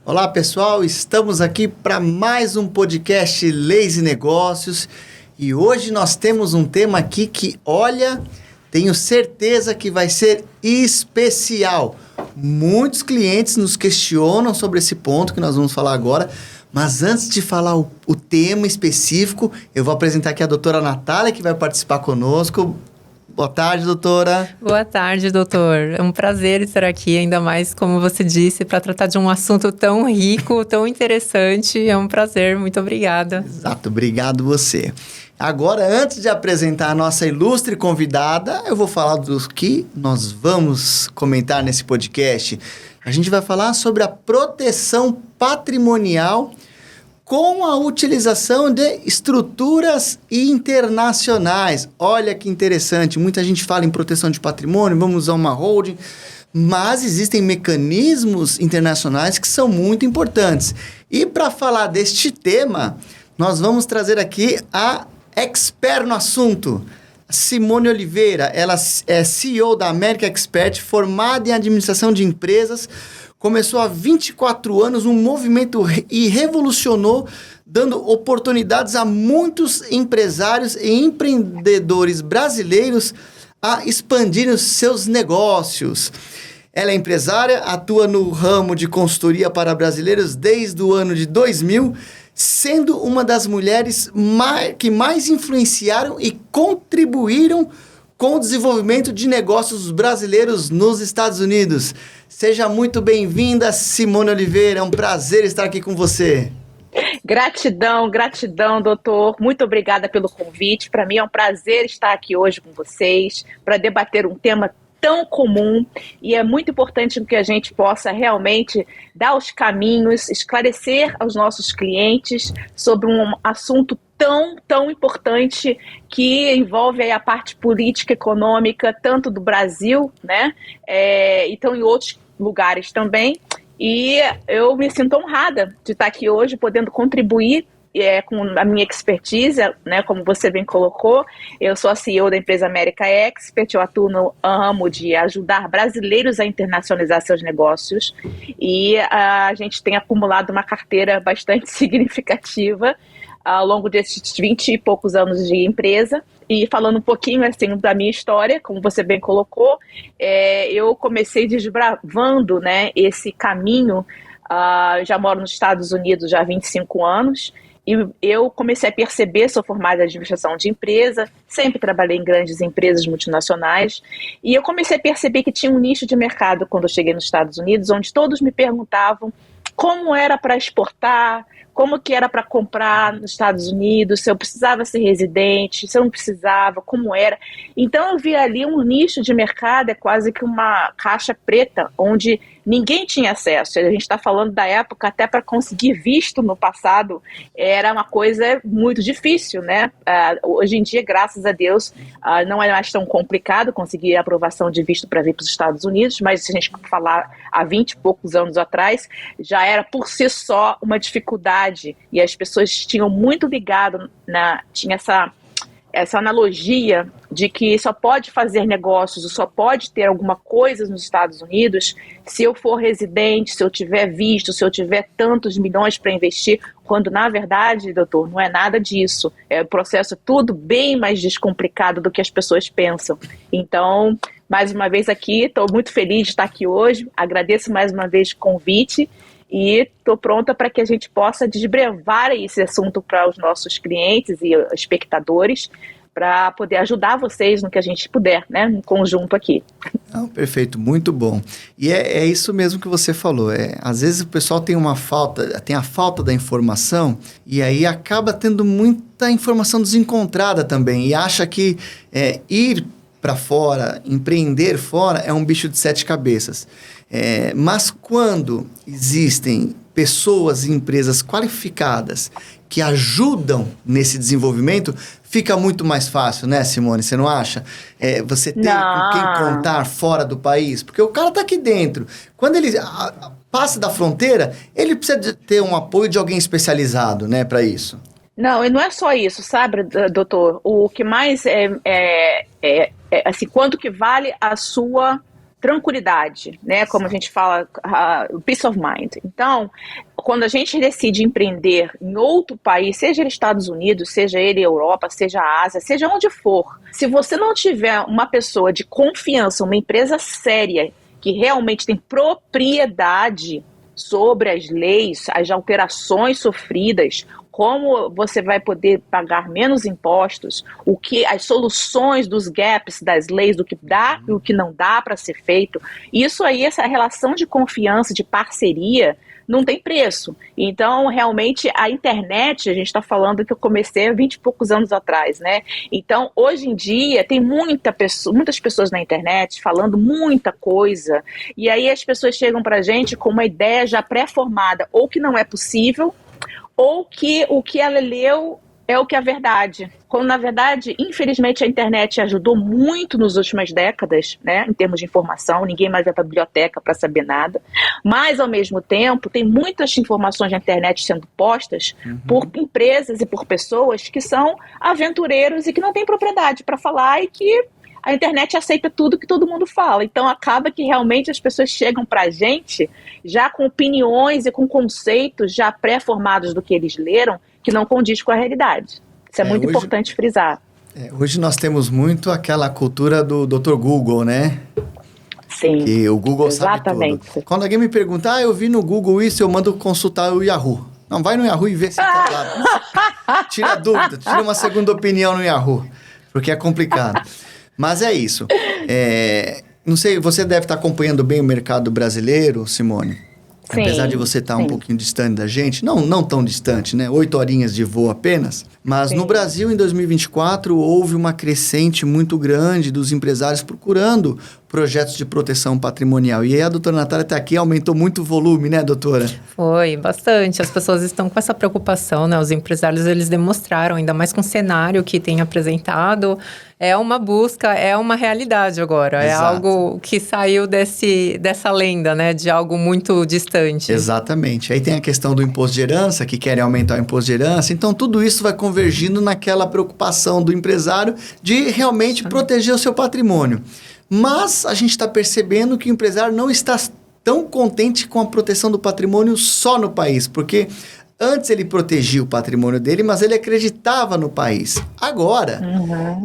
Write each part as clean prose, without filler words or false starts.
Olá pessoal, estamos aqui para mais um podcast Leis e Negócios e hoje nós temos um tema aqui que, olha, tenho certeza que vai ser especial. Muitos clientes nos questionam sobre esse ponto que nós vamos falar agora, mas antes de falar o tema específico, eu vou apresentar aqui a doutora Natália, que vai participar conosco. Boa tarde, doutora. Boa tarde, doutor. É um prazer estar aqui, ainda mais, como você disse, para tratar de um assunto tão rico, tão interessante. É um prazer, muito obrigada. Exato, obrigado você. Agora, antes de apresentar a nossa ilustre convidada, eu vou falar do que nós vamos comentar nesse podcast. A gente vai falar sobre a proteção patrimonial com a utilização de estruturas internacionais. Olha que interessante, muita gente fala em proteção de patrimônio, vamos usar uma holding, mas existem mecanismos internacionais que são muito importantes. E para falar deste tema, nós vamos trazer aqui a expert no assunto, Simone Oliveira. Ela é CEO da America Expert, formada em administração de empresas. Começou há 24 anos um movimento e revolucionou, dando oportunidades a muitos empresários e empreendedores brasileiros a expandirem os seus negócios. Ela é empresária, atua no ramo de consultoria para brasileiros desde o ano de 2000, sendo uma das mulheres que mais influenciaram e contribuíram com o desenvolvimento de negócios brasileiros nos Estados Unidos. Seja muito bem-vinda, Simone Oliveira. É um prazer estar aqui com você. Gratidão, doutor. Muito obrigada pelo convite. Para mim é um prazer estar aqui hoje com vocês para debater um tema tão comum e é muito importante que a gente possa realmente dar os caminhos, esclarecer aos nossos clientes sobre um assunto tão importante que envolve aí a parte política, econômica, tanto do Brasil, né? Então em outros lugares também. E eu me sinto honrada de estar aqui hoje, podendo contribuir com a minha expertise, né, como você bem colocou. Eu sou a CEO da empresa America Expert, eu atuo no ramo de ajudar brasileiros a internacionalizar seus negócios e a gente tem acumulado uma carteira bastante significativa ao longo desses 20 e poucos anos de empresa. E falando um pouquinho assim da minha história, como você bem colocou, eu comecei desbravando, né, esse caminho. Já moro nos Estados Unidos já há 25 anos, e eu comecei a perceber, sou formada em administração de empresa, sempre trabalhei em grandes empresas multinacionais, e eu comecei a perceber que tinha um nicho de mercado quando eu cheguei nos Estados Unidos, onde todos me perguntavam como era para exportar, como que era para comprar nos Estados Unidos, se eu precisava ser residente, se eu não precisava, como era. Então eu vi ali um nicho de mercado, é quase que uma caixa preta, onde ninguém tinha acesso. A gente está falando da época, até para conseguir visto no passado, era uma coisa muito difícil, né? Hoje em dia, graças a Deus, não é mais tão complicado conseguir a aprovação de visto para vir para os Estados Unidos, mas se a gente falar há 20 e poucos anos atrás, já era por si só uma dificuldade, e as pessoas tinham muito ligado, tinha essa analogia de que só pode fazer negócios, só pode ter alguma coisa nos Estados Unidos se eu for residente, se eu tiver visto, se eu tiver tantos milhões para investir, quando na verdade, doutor, não é nada disso. O processo é tudo bem mais descomplicado do que as pessoas pensam. Então, mais uma vez aqui, estou muito feliz de estar aqui hoje, agradeço mais uma vez o convite, e estou pronta para que a gente possa desbravar esse assunto para os nossos clientes e espectadores, para poder ajudar vocês no que a gente puder, né, em conjunto aqui. Perfeito, muito bom. E é isso mesmo que você falou. Às vezes o pessoal tem a falta da informação e aí acaba tendo muita informação desencontrada também e acha que ir para fora, empreender fora é um bicho de 7 cabeças. Mas quando existem pessoas e empresas qualificadas que ajudam nesse desenvolvimento, fica muito mais fácil, né, Simone? Você não acha? Você ter com quem contar fora do país, porque o cara está aqui dentro. Quando ele passa da fronteira, ele precisa de ter um apoio de alguém especializado, né, para isso. Não, e não é só isso, sabe, doutor? O que mais assim, quanto que vale a sua tranquilidade, né? Como a gente fala, peace of mind. Então, quando a gente decide empreender em outro país, seja ele Estados Unidos, seja ele Europa, seja a Ásia, seja onde for, se você não tiver uma pessoa de confiança, uma empresa séria, que realmente tem propriedade sobre as leis, as alterações sofridas, como você vai poder pagar menos impostos, as soluções dos gaps das leis, do que dá e o que não dá para ser feito, isso aí, essa relação de confiança, de parceria, não tem preço. Então, realmente, a internet, a gente está falando que eu comecei há 20 e poucos anos atrás, né? Então, hoje em dia, tem muitas pessoas na internet falando muita coisa, e aí as pessoas chegam para a gente com uma ideia já pré-formada, ou que não é possível, ou que o que ela leu é o que é a verdade. Quando, na verdade, infelizmente, a internet ajudou muito nas últimas décadas, né, em termos de informação, ninguém mais vai para a biblioteca para saber nada, mas, ao mesmo tempo, tem muitas informações na internet sendo postas por empresas e por pessoas que são aventureiros e que não têm propriedade para falar e que a internet aceita tudo que todo mundo fala. Então, acaba que realmente as pessoas chegam para a gente já com opiniões e com conceitos já pré-formados do que eles leram, que não condiz com a realidade. Isso é muito importante frisar. Hoje nós temos muito aquela cultura do Dr. Google, né? Sim, que o Google exatamente. sabe tudo. Quando alguém me pergunta, eu vi no Google isso, eu mando consultar o Yahoo. Não, vai no Yahoo e vê se tá lá. Tira a dúvida, tira uma segunda opinião no Yahoo, porque é complicado. Mas é isso. Não sei, você deve estar acompanhando bem o mercado brasileiro, Simone? Sim, apesar de você estar um pouquinho distante da gente, não tão distante, né? 8 horinhas de voo apenas. Mas no Brasil, em 2024, houve uma crescente muito grande dos empresários procurando projetos de proteção patrimonial. E aí a doutora Natália está aqui, aumentou muito o volume, né, doutora? Foi, bastante. As pessoas estão com essa preocupação, né? Os empresários, eles demonstraram, ainda mais com o cenário que tem apresentado, é uma busca, é uma realidade agora. Exato. É algo que saiu dessa lenda, né? De algo muito distante. Exatamente. Aí tem a questão do imposto de herança, que querem aumentar o imposto de herança. Então, tudo isso vai convergindo naquela preocupação do empresário de realmente proteger o seu patrimônio. Mas a gente está percebendo que o empresário não está tão contente com a proteção do patrimônio só no país, porque antes ele protegia o patrimônio dele, mas ele acreditava no país. Agora,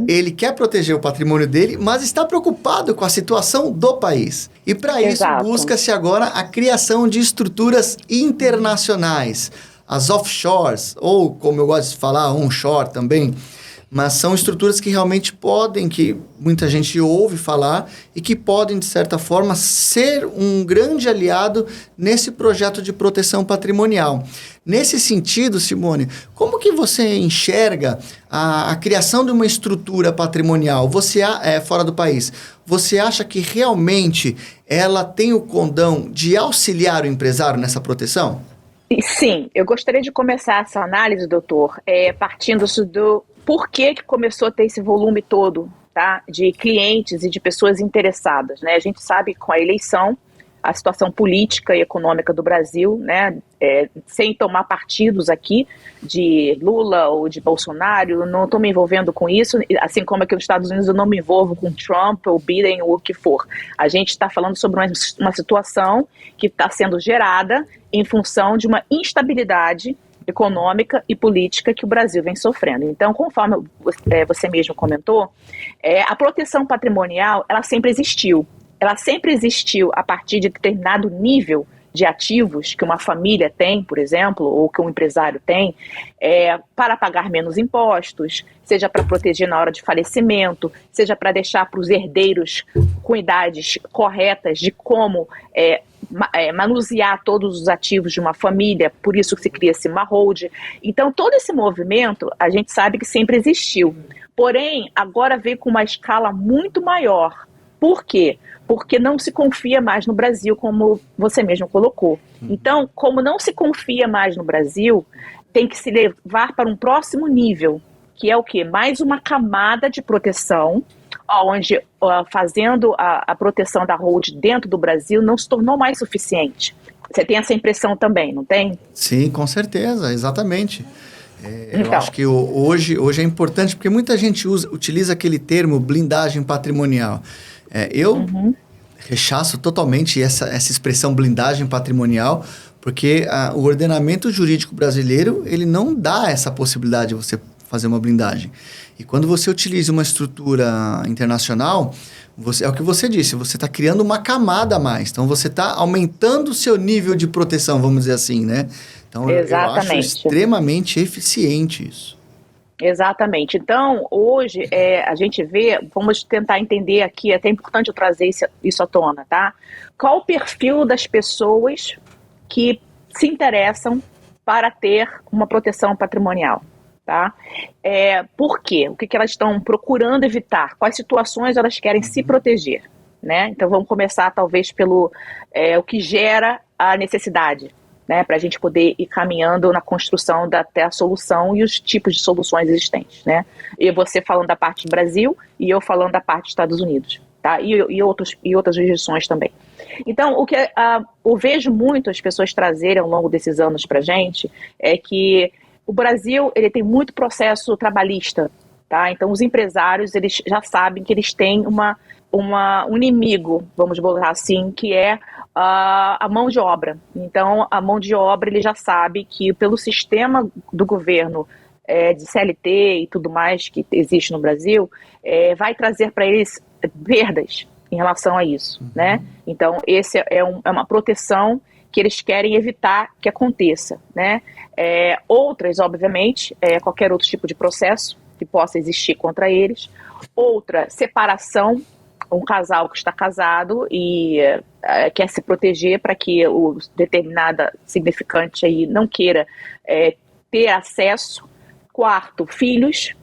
ele quer proteger o patrimônio dele, mas está preocupado com a situação do país. E para isso, busca-se agora a criação de estruturas internacionais, as offshores, ou como eu gosto de falar, onshore também. Mas são estruturas que realmente podem, que muita gente ouve falar e que podem, de certa forma, ser um grande aliado nesse projeto de proteção patrimonial. Nesse sentido, Simone, como que você enxerga a criação de uma estrutura patrimonial fora do país? Você acha que realmente ela tem o condão de auxiliar o empresário nessa proteção? Sim, eu gostaria de começar essa análise, doutor, partindo do por que começou a ter esse volume todo, tá, de clientes e de pessoas interessadas, né? A gente sabe com a eleição, a situação política e econômica do Brasil, né, sem tomar partidos aqui de Lula ou de Bolsonaro, não estou me envolvendo com isso, assim como aqui nos Estados Unidos eu não me envolvo com Trump ou Biden ou o que for. A gente está falando sobre uma situação que está sendo gerada em função de uma instabilidade econômica e política que o Brasil vem sofrendo. Então, conforme você mesmo comentou, a proteção patrimonial, ela sempre existiu. Ela sempre existiu a partir de determinado nível de ativos que uma família tem, por exemplo, ou que um empresário tem, para pagar menos impostos, seja para proteger na hora de falecimento, seja para deixar para os herdeiros com idades corretas de como manusear todos os ativos de uma família, por isso que se cria-se uma holding. Então, todo esse movimento, a gente sabe que sempre existiu. Porém, agora veio com uma escala muito maior. Por quê? Porque não se confia mais no Brasil, como você mesmo colocou. Então, como não se confia mais no Brasil, tem que se levar para um próximo nível, que é o quê? Mais uma camada de proteção, onde fazendo a proteção da holding dentro do Brasil não se tornou mais suficiente. Você tem essa impressão também, não tem? Sim, com certeza, exatamente. Eu acho que hoje é importante, porque muita gente utiliza aquele termo blindagem patrimonial. Eu rechaço totalmente essa expressão blindagem patrimonial, porque o ordenamento jurídico brasileiro, ele não dá essa possibilidade de você fazer uma blindagem. E quando você utiliza uma estrutura internacional, é o que você disse, você está criando uma camada a mais. Então, você está aumentando o seu nível de proteção, vamos dizer assim, né? Então, Exatamente. eu acho extremamente eficiente isso. Exatamente. Então, hoje, a gente vê, vamos tentar entender aqui, é até importante eu trazer isso à tona, tá? Qual o perfil das pessoas que se interessam para ter uma proteção patrimonial, tá? Por quê? O que elas estão procurando evitar? Quais situações elas querem se proteger, né? Então, vamos começar, talvez, pelo o que gera a necessidade, né, para a gente poder ir caminhando na construção até a solução e os tipos de soluções existentes, né? E você falando da parte do Brasil e eu falando da parte dos Estados Unidos, tá? E outras jurisdições também. Então, o que eu vejo muito as pessoas trazerem ao longo desses anos para a gente é que o Brasil, ele tem muito processo trabalhista, tá? Então, os empresários, eles já sabem que eles têm um inimigo, vamos botar assim, que é a mão de obra. Então, a mão de obra, ele já sabe que pelo sistema do governo de CLT e tudo mais que existe no Brasil, vai trazer para eles perdas em relação a isso, né? Então, esse é uma proteção que eles querem evitar que aconteça, né? Outras, obviamente, qualquer outro tipo de processo que possa existir contra eles. Outra, separação, um casal que está casado e quer se proteger para que o determinada significante aí não queira ter acesso. Quarto, filhos.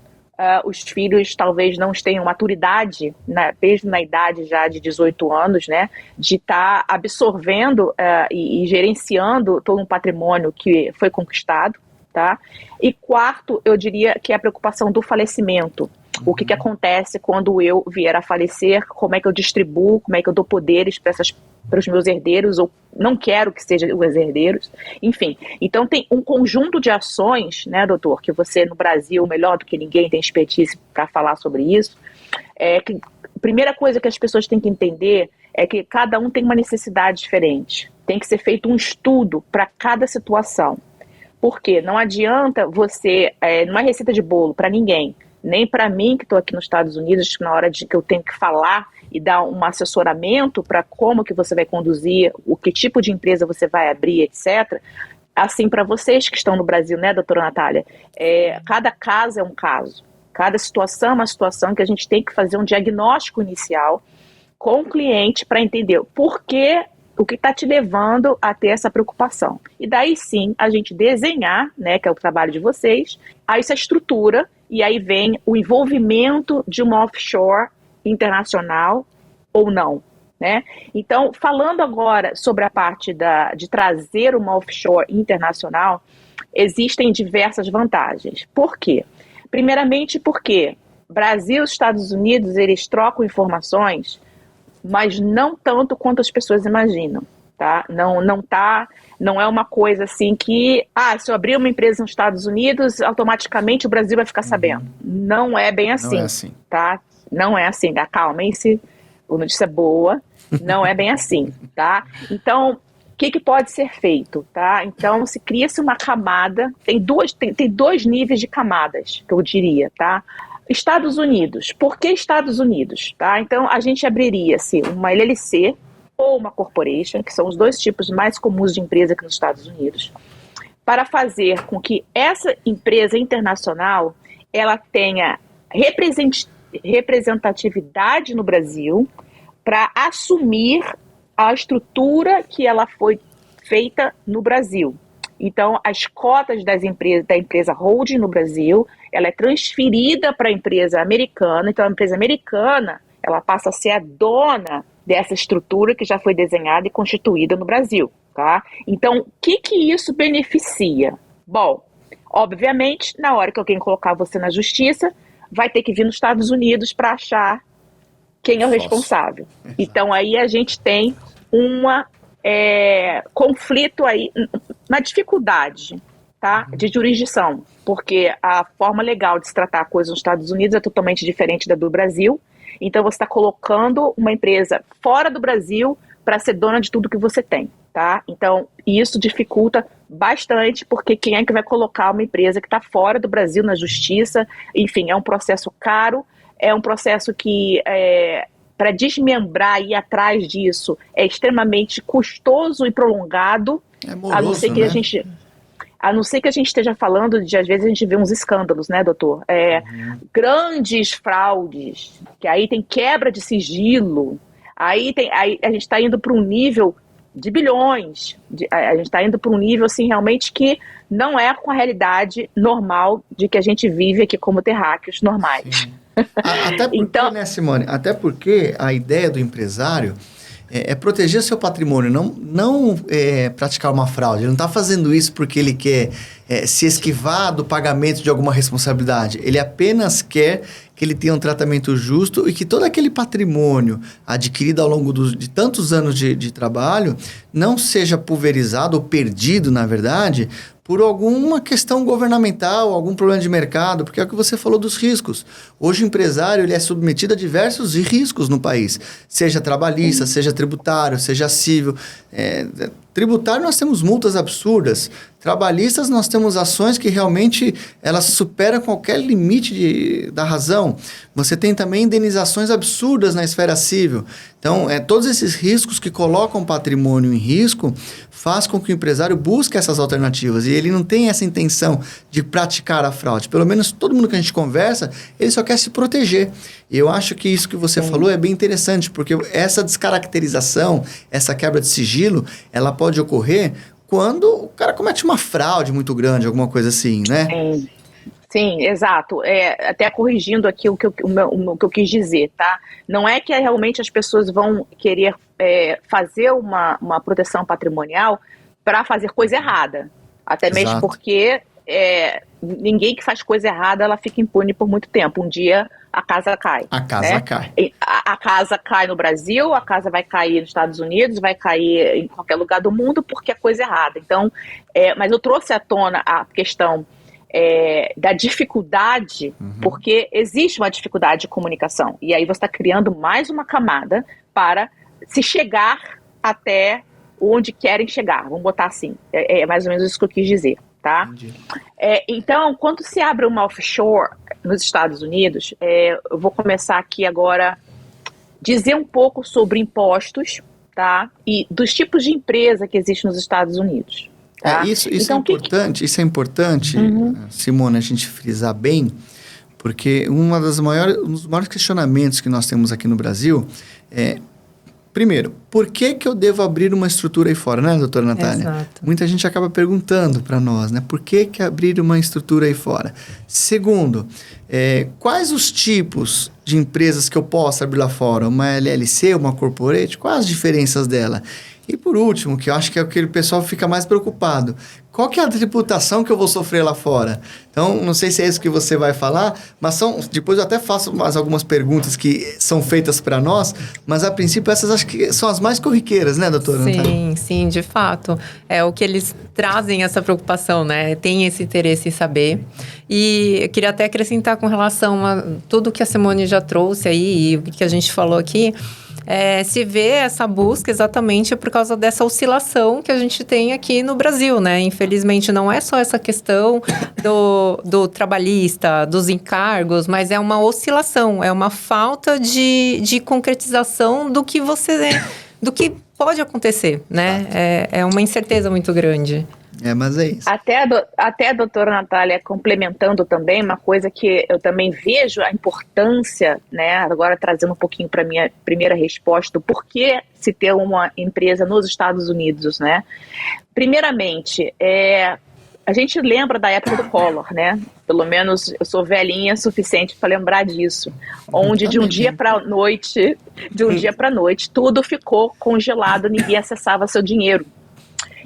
Os filhos talvez não tenham maturidade, mesmo na idade já de 18 anos, né, de estar absorvendo e gerenciando todo um patrimônio que foi conquistado, tá? E quarto, eu diria que é a preocupação do falecimento. O que acontece quando eu vier a falecer, como é que eu distribuo, como é que eu dou poderes para os meus herdeiros, ou não quero que sejam os herdeiros, enfim. Então tem um conjunto de ações, né, doutor, que você no Brasil, melhor do que ninguém, tem expertise para falar sobre isso. Que a primeira coisa que as pessoas têm que entender é que cada um tem uma necessidade diferente. Tem que ser feito um estudo para cada situação. Por quê? Não adianta você, não é receita de bolo para ninguém, nem para mim que estou aqui nos Estados Unidos, na hora que eu tenho que falar e dar um assessoramento para como que você vai conduzir, que tipo de empresa você vai abrir, etc. Assim, para vocês que estão no Brasil, né, doutora Natália, cada caso é um caso, cada situação é uma situação que a gente tem que fazer um diagnóstico inicial com o cliente para entender por que, o que está te levando a ter essa preocupação. E daí sim, a gente desenhar, né, que é o trabalho de vocês, essa estrutura. E aí vem o envolvimento de uma offshore internacional ou não, né? Então, falando agora sobre a parte de trazer uma offshore internacional, existem diversas vantagens. Por quê? Primeiramente porque Brasil e Estados Unidos, eles trocam informações, mas não tanto quanto as pessoas imaginam. Tá? Não é uma coisa assim que, se eu abrir uma empresa nos Estados Unidos, automaticamente o Brasil vai ficar sabendo. Não é bem assim, tá? Não é assim, acalmem-se, a notícia é boa, não é bem assim, tá? Então, o que pode ser feito, tá? Então, se cria-se uma camada, tem dois níveis de camadas, que eu diria, tá? Estados Unidos, por que Estados Unidos, tá? Então, a gente abriria-se uma LLC, ou uma corporation, que são os dois tipos mais comuns de empresa aqui nos Estados Unidos, para fazer com que essa empresa internacional ela tenha representatividade no Brasil para assumir a estrutura que ela foi feita no Brasil. Então, as cotas da empresa holding no Brasil, ela é transferida para a empresa americana. Então, a empresa americana, ela passa a ser a dona dessa estrutura que já foi desenhada e constituída no Brasil, tá? Então, o que isso beneficia? Bom, obviamente, na hora que alguém colocar você na justiça, vai ter que vir nos Estados Unidos para achar quem é o responsável. Então, aí a gente tem conflito aí, uma dificuldade, tá, de jurisdição, porque a forma legal de se tratar a coisa nos Estados Unidos é totalmente diferente da do Brasil, Então você está colocando uma empresa fora do Brasil para ser dona de tudo que você tem, tá? Então isso dificulta bastante, porque quem é que vai colocar uma empresa que está fora do Brasil na justiça? Enfim, é um processo caro, é um processo que para desmembrar e ir atrás disso é extremamente custoso e prolongado, moroso, a não ser que a não ser que a gente esteja falando de, às vezes a gente vê uns escândalos, né, doutor? Grandes fraudes, que aí tem quebra de sigilo, aí a gente está indo para um nível de bilhões, a gente está indo para um nível, assim, realmente que não é com a realidade normal de que a gente vive aqui como terráqueos normais. Sim. Até porque, então, né, Simone? Até porque a ideia do empresário é proteger seu patrimônio, não praticar uma fraude. Ele não está fazendo isso porque ele quer se esquivar do pagamento de alguma responsabilidade. Ele apenas quer que ele tenha um tratamento justo e que todo aquele patrimônio adquirido ao longo de tantos anos de trabalho não seja pulverizado ou perdido, na verdade, por alguma questão governamental, algum problema de mercado, porque é o que você falou dos riscos. Hoje o empresário ele é submetido a diversos riscos no país, seja trabalhista, seja tributário, seja civil. Tributário nós temos multas absurdas, trabalhistas nós temos ações que realmente elas superam qualquer limite da razão. Você tem também indenizações absurdas na esfera civil. Então, todos esses riscos que colocam o patrimônio em risco faz com que o empresário busque essas alternativas e ele não tem essa intenção de praticar a fraude. Pelo menos todo mundo que a gente conversa, ele só quer se proteger. E eu acho que isso que você falou é bem interessante, porque essa descaracterização, essa quebra de sigilo, ela pode ocorrer quando o cara comete uma fraude muito grande, alguma coisa assim, né? Sim, exato. Até corrigindo aqui o que eu quis dizer, tá? Não é que realmente as pessoas vão querer fazer uma proteção patrimonial para fazer coisa errada. Até mesmo Exato. porque ninguém que faz coisa errada, ela fica impune por muito tempo. Um dia a casa cai. A casa cai. A casa cai no Brasil, a casa vai cair nos Estados Unidos, vai cair em qualquer lugar do mundo porque é coisa errada. Então, mas eu trouxe à tona a questão da dificuldade, porque existe uma dificuldade de comunicação. E aí você está criando mais uma camada para se chegar até onde querem chegar. Vamos botar assim. É mais ou menos isso que eu quis dizer, tá? Então, quando se abre uma offshore nos Estados Unidos, eu vou começar aqui agora dizer um pouco sobre impostos, tá? E dos tipos de empresa que existem nos Estados Unidos. Tá? Isso então, isso é importante, Simone, a gente frisar bem, porque um dos maiores questionamentos que nós temos aqui no Brasil é, primeiro, por que eu devo abrir uma estrutura aí fora, né, doutora Natália? Exato. Muita gente acaba perguntando para nós, né, por que abrir uma estrutura aí fora? Segundo, quais os tipos de empresas que eu posso abrir lá fora? Uma LLC, uma corporate? Quais as diferenças dela? E por último, que eu acho que é o que o pessoal fica mais preocupado, qual que é a tributação que eu vou sofrer lá fora? Então, não sei se é isso que você vai falar, mas depois eu até faço mais algumas perguntas que são feitas para nós, mas a princípio essas acho que são as mais corriqueiras, né, doutora? Sim, de fato. É o que eles trazem essa preocupação, né? Tem esse interesse em saber. E eu queria até acrescentar com relação a tudo que a Simone já trouxe aí e o que a gente falou aqui. Se vê essa busca exatamente por causa dessa oscilação que a gente tem aqui no Brasil, né? Infelizmente, não é só essa questão do trabalhista, dos encargos, mas é uma oscilação, é uma falta de concretização do que do que pode acontecer, né? É uma incerteza muito grande. Mas é isso. Até a doutora Natália complementando também, uma coisa que eu também vejo a importância, né, agora trazendo um pouquinho para a minha primeira resposta, do porquê se ter uma empresa nos Estados Unidos, né? Primeiramente, a gente lembra da época do Collor, né? Pelo menos eu sou velhinha o suficiente para lembrar disso, onde de um dia para noite, tudo ficou congelado, ninguém acessava seu dinheiro.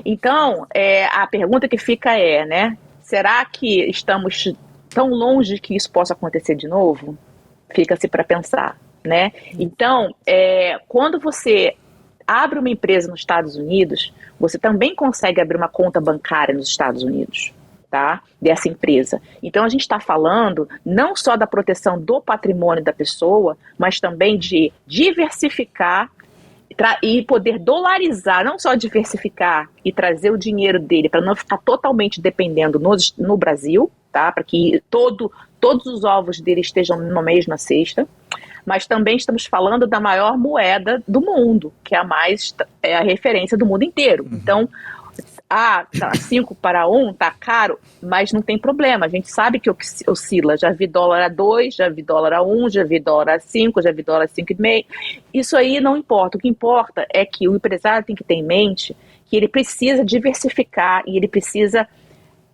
Então, a pergunta que fica né? Será que estamos tão longe que isso possa acontecer de novo? Fica-se para pensar, né? Então, quando você abre uma empresa nos Estados Unidos, você também consegue abrir uma conta bancária nos Estados Unidos. tá, dessa empresa. Então, a gente está falando não só da proteção do patrimônio da pessoa, mas também de diversificar e poder dolarizar, não só diversificar e trazer o dinheiro dele para não ficar totalmente dependendo no Brasil, tá, para que todos os ovos dele estejam na mesma cesta, mas também estamos falando da maior moeda do mundo, que é a referência do mundo inteiro. Então, 5 para 1 tá caro, mas não tem problema. A gente sabe que oscila. Já vi dólar a 2, já vi dólar a 1, já vi dólar a 5, já vi dólar a 5,5. Isso aí não importa. O que importa é que o empresário tem que ter em mente que ele precisa diversificar e ele precisa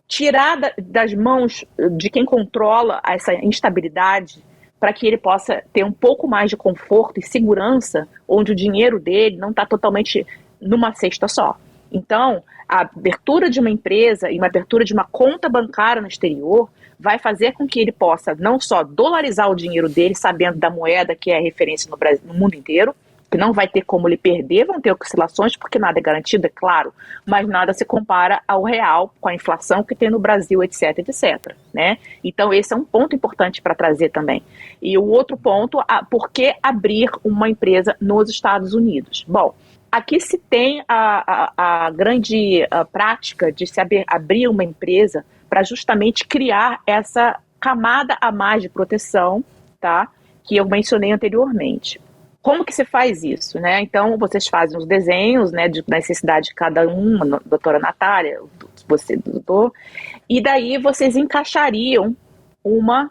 tirar das mãos de quem controla essa instabilidade para que ele possa ter um pouco mais de conforto e segurança, onde o dinheiro dele não está totalmente numa cesta só. Então, a abertura de uma empresa e uma abertura de uma conta bancária no exterior vai fazer com que ele possa não só dolarizar o dinheiro dele, sabendo da moeda que é a referência no Brasil, no mundo inteiro, que não vai ter como ele perder, vão ter oscilações, porque nada é garantido, é claro, mas nada se compara ao real, com a inflação que tem no Brasil, etc, etc, né? Então, esse é um ponto importante para trazer também. E o outro ponto, por que abrir uma empresa nos Estados Unidos? Bom, aqui se tem a grande prática de se abrir uma empresa para justamente criar essa camada a mais de proteção, tá? Que eu mencionei anteriormente. Como que se faz isso, né? Então, vocês fazem os desenhos, né, de necessidade de cada um, a doutora Natália, você, doutor, e daí vocês encaixariam uma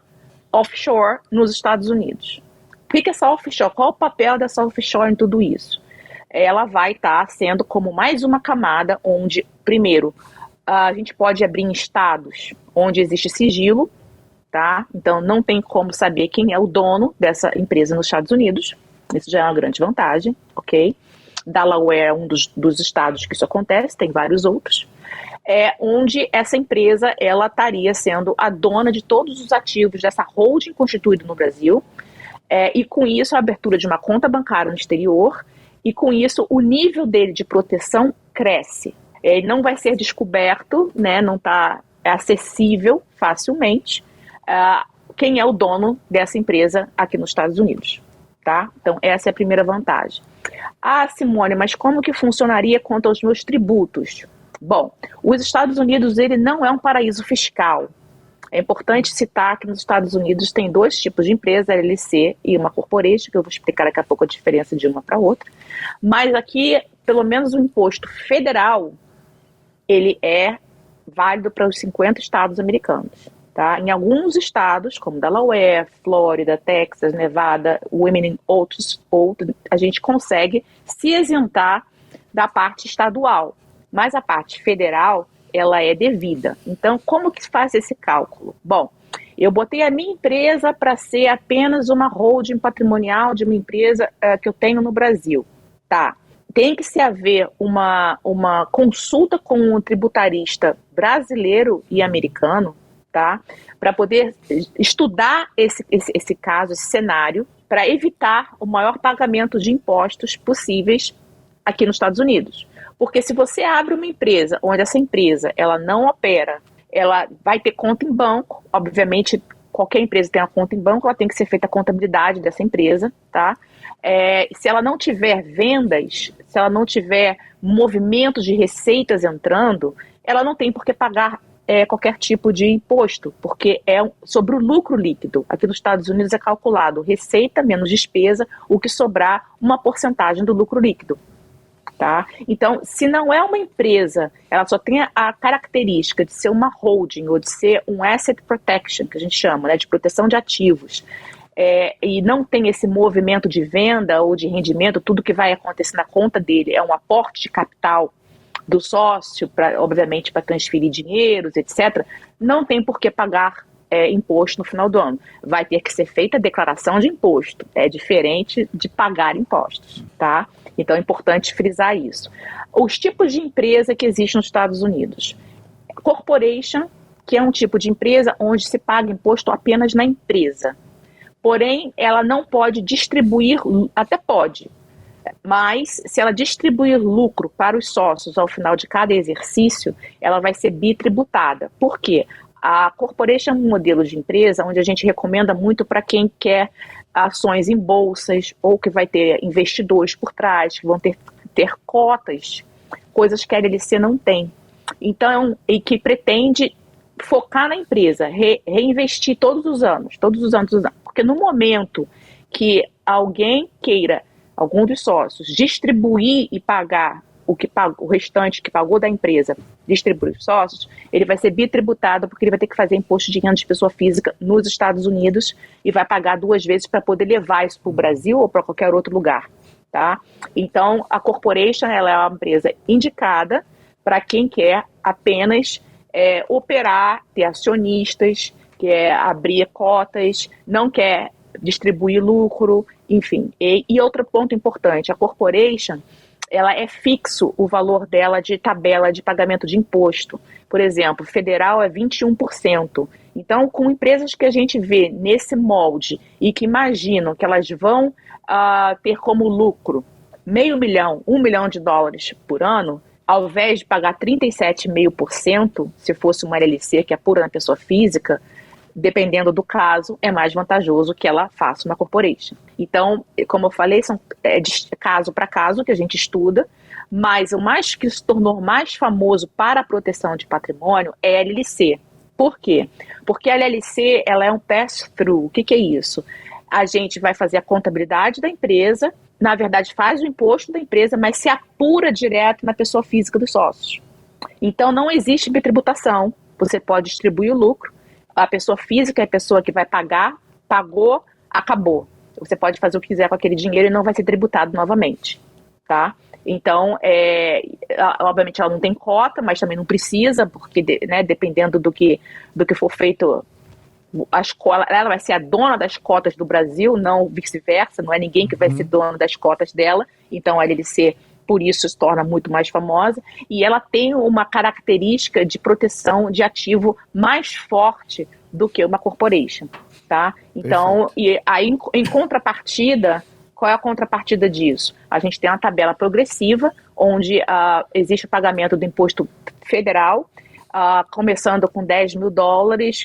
offshore nos Estados Unidos. O que é essa offshore? Qual o papel dessa offshore em tudo isso? Ela vai estar sendo como mais uma camada onde, primeiro, a gente pode abrir em estados onde existe sigilo, tá? Então, não tem como saber quem é o dono dessa empresa nos Estados Unidos. Isso já é uma grande vantagem, ok? Delaware é um dos estados que isso acontece, tem vários outros. Onde essa empresa, ela estaria sendo a dona de todos os ativos dessa holding constituída no Brasil, e com isso a abertura de uma conta bancária no exterior, e com isso o nível dele de proteção cresce. Ele não vai ser descoberto, né, não está acessível facilmente quem é o dono dessa empresa aqui nos Estados Unidos. Tá? Então, essa é a primeira vantagem. Simone, mas como que funcionaria quanto aos meus tributos? Bom, os Estados Unidos, ele não é um paraíso fiscal. É importante citar que nos Estados Unidos tem dois tipos de empresa, a LLC e uma corporation, que eu vou explicar daqui a pouco a diferença de uma para outra. Mas aqui, pelo menos o imposto federal, ele é válido para os 50 estados americanos. Tá? Em alguns estados, como Delaware, Flórida, Texas, Nevada, e outros, a gente consegue se isentar da parte estadual. Mas a parte federal, ela é devida. Então, como que se faz esse cálculo? Bom, eu botei a minha empresa para ser apenas uma holding patrimonial de uma empresa que eu tenho no Brasil. Tá? Tem que se haver uma consulta com um tributarista brasileiro e americano, tá? Para poder estudar esse caso, esse cenário, para evitar o maior pagamento de impostos possíveis aqui nos Estados Unidos. Porque se você abre uma empresa onde essa empresa ela não opera, ela vai ter conta em banco, obviamente qualquer empresa tem uma conta em banco, ela tem que ser feita a contabilidade dessa empresa, tá? Se ela não tiver vendas, se ela não tiver movimentos de receitas entrando, ela não tem por que pagar qualquer tipo de imposto, porque é sobre o lucro líquido. Aqui nos Estados Unidos é calculado receita menos despesa, o que sobrar uma porcentagem do lucro líquido. Tá? Então, se não é uma empresa, ela só tem a característica de ser uma holding ou de ser um asset protection, que a gente chama, né, de proteção de ativos, e não tem esse movimento de venda ou de rendimento, tudo que vai acontecer na conta dele é um aporte de capital do sócio, obviamente para transferir dinheiros, etc., não tem por que pagar imposto no final do ano. Vai ter que ser feita a declaração de imposto. É diferente de pagar impostos, tá? Então é importante frisar isso. Os tipos de empresa que existem nos Estados Unidos. Corporation, que é um tipo de empresa onde se paga imposto apenas na empresa. Porém, ela não pode distribuir, até pode, Mas, se ela distribuir lucro para os sócios ao final de cada exercício, ela vai ser bitributada. Por quê? A corporation é um modelo de empresa onde a gente recomenda muito para quem quer ações em bolsas ou que vai ter investidores por trás, que vão ter cotas, coisas que a LLC não tem. Então, e que pretende focar na empresa, reinvestir todos os anos. Porque no momento que alguém queira, algum dos sócios, distribuir e pagar o restante que pagou da empresa, distribuir os sócios, ele vai ser bitributado porque ele vai ter que fazer imposto de renda de pessoa física nos Estados Unidos e vai pagar 2 vezes para poder levar isso para o Brasil ou para qualquer outro lugar. Tá? Então, a corporation ela é uma empresa indicada para quem quer apenas operar, ter acionistas, quer abrir cotas, não quer distribuir lucro, enfim. E outro ponto importante, a corporation, ela é fixo o valor dela de tabela de pagamento de imposto. Por exemplo, federal é 21%. Então, com empresas que a gente vê nesse molde e que imaginam que elas vão ter como lucro $500 mil, $1 milhão por ano, ao invés de pagar 37,5%, se fosse uma LLC que é pura na pessoa física, dependendo do caso, é mais vantajoso que ela faça uma corporation. Então, como eu falei, é de caso para caso que a gente estuda, mas o mais que se tornou mais famoso para a proteção de patrimônio é a LLC. Por quê? Porque a LLC ela é um pass-through. O que é isso? A gente vai fazer a contabilidade da empresa, na verdade faz o imposto da empresa, mas se apura direto na pessoa física dos sócios. Então não existe bitributação, você pode distribuir o lucro, a pessoa física é a pessoa que vai pagar, pagou, acabou. Você pode fazer o que quiser com aquele dinheiro e não vai ser tributado novamente, tá? Então, obviamente ela não tem cota, mas também não precisa, porque dependendo do que for feito, ela vai ser a dona das cotas do Brasil, não vice-versa, não é ninguém que vai ser dono das cotas dela, então a LLC, por isso, se torna muito mais famosa, e ela tem uma característica de proteção de ativo mais forte do que uma corporation, tá? Então, e aí, em contrapartida, qual é a contrapartida disso? A gente tem uma tabela progressiva, onde existe o pagamento do imposto federal, começando com $10 mil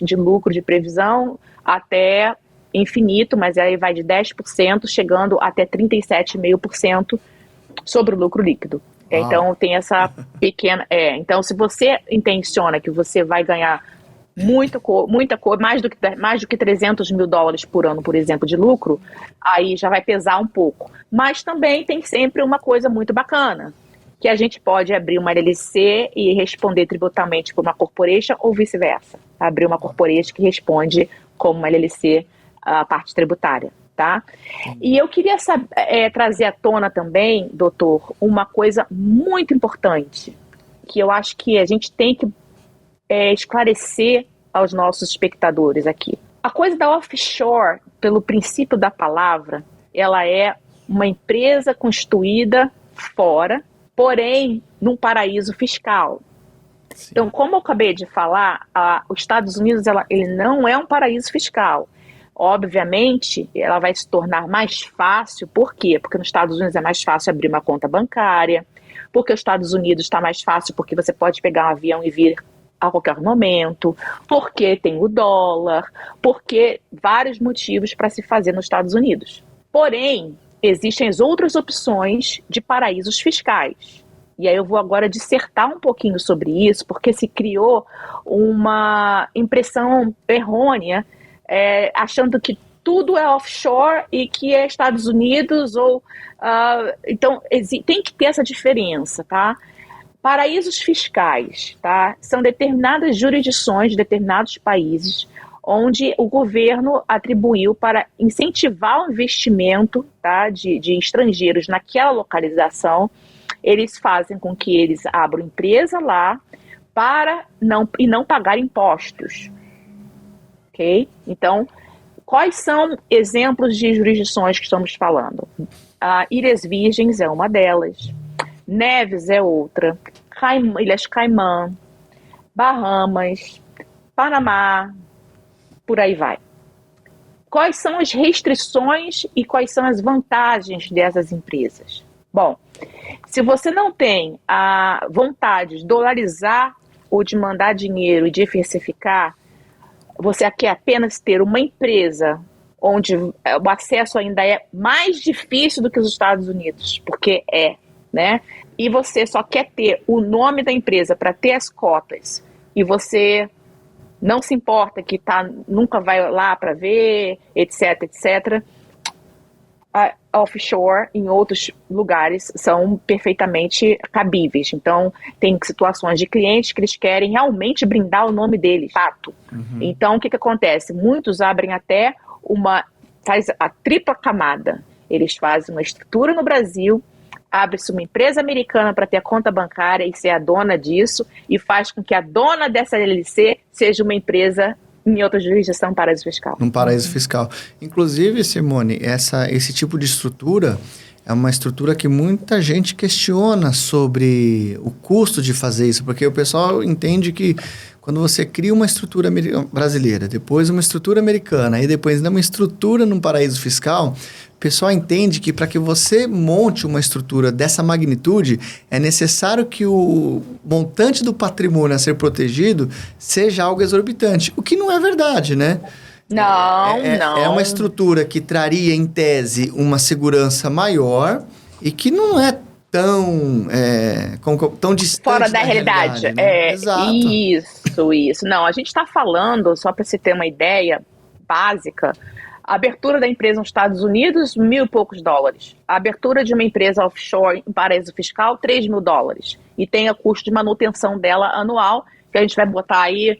de lucro de previsão até infinito, mas aí vai de 10%, chegando até 37,5% sobre o lucro líquido. Então tem essa pequena... então se você intenciona que você vai ganhar muita coisa, mais do que $300 mil por ano, por exemplo, de lucro, aí já vai pesar um pouco. Mas também tem sempre uma coisa muito bacana, que a gente pode abrir uma LLC e responder tributalmente por uma corporation ou vice-versa. Abrir uma corporation que responde como uma LLC a parte tributária, tá? E eu queria trazer à tona também, doutor, uma coisa muito importante, que eu acho que a gente tem que esclarecer aos nossos espectadores aqui. A coisa da offshore, pelo princípio da palavra, ela é uma empresa constituída fora, porém, num paraíso fiscal. Sim. Então, como eu acabei de falar, os Estados Unidos ele não é um paraíso fiscal. Obviamente, ela vai se tornar mais fácil. Por quê? Porque nos Estados Unidos é mais fácil abrir uma conta bancária, porque os Estados Unidos está mais fácil porque você pode pegar um avião e vir a qualquer momento, porque tem o dólar, porque vários motivos para se fazer nos Estados Unidos. Porém, existem as outras opções de paraísos fiscais. E aí eu vou agora dissertar um pouquinho sobre isso, porque se criou uma impressão errônea, achando que tudo é offshore e que é Estados Unidos, então tem que ter essa diferença, tá? Paraísos fiscais, tá? São determinadas jurisdições de determinados países onde o governo atribuiu para incentivar o investimento, tá, de estrangeiros naquela localização. Eles fazem com que eles abram empresa lá e não pagar impostos. Ok? Então, quais são exemplos de jurisdições que estamos falando? Ilhas Virgens é uma delas, Neves é outra, Ilhas Caimã, Bahamas, Panamá, por aí vai. Quais são as restrições e quais são as vantagens dessas empresas? Bom, se você não tem a vontade de dolarizar ou de mandar dinheiro e diversificar, você quer apenas ter uma empresa onde o acesso ainda é mais difícil do que os Estados Unidos, porque né? E você só quer ter o nome da empresa para ter as cotas, e você não se importa que nunca vai lá para ver, etc, etc. Offshore em outros lugares são perfeitamente cabíveis. Então, tem situações de clientes que eles querem realmente brindar o nome deles, fato. Então, o que acontece? Muitos abrem até faz a tripla camada. Eles fazem uma estrutura no Brasil, abre-se uma empresa americana para ter a conta bancária e ser a dona disso, e faz com que a dona dessa LLC seja uma empresa em outra jurisdição, um paraíso fiscal. Um paraíso fiscal. Inclusive, Simone, esse tipo de estrutura é uma estrutura que muita gente questiona sobre o custo de fazer isso, porque o pessoal entende que quando você cria uma estrutura brasileira, depois uma estrutura americana e depois ainda uma estrutura num paraíso fiscal, o pessoal entende que para que você monte uma estrutura dessa magnitude, é necessário que o montante do patrimônio a ser protegido seja algo exorbitante, o que não é verdade, né? Não. É uma estrutura que traria, em tese, uma segurança maior e que não é tão distante fora da realidade. Né? Exato. Isso. Não, a gente está falando, só para você ter uma ideia básica, a abertura da empresa nos Estados Unidos, $1.000 e poucos. A abertura de uma empresa offshore em paraíso fiscal, $3.000. E tem o custo de manutenção dela anual, que a gente vai botar aí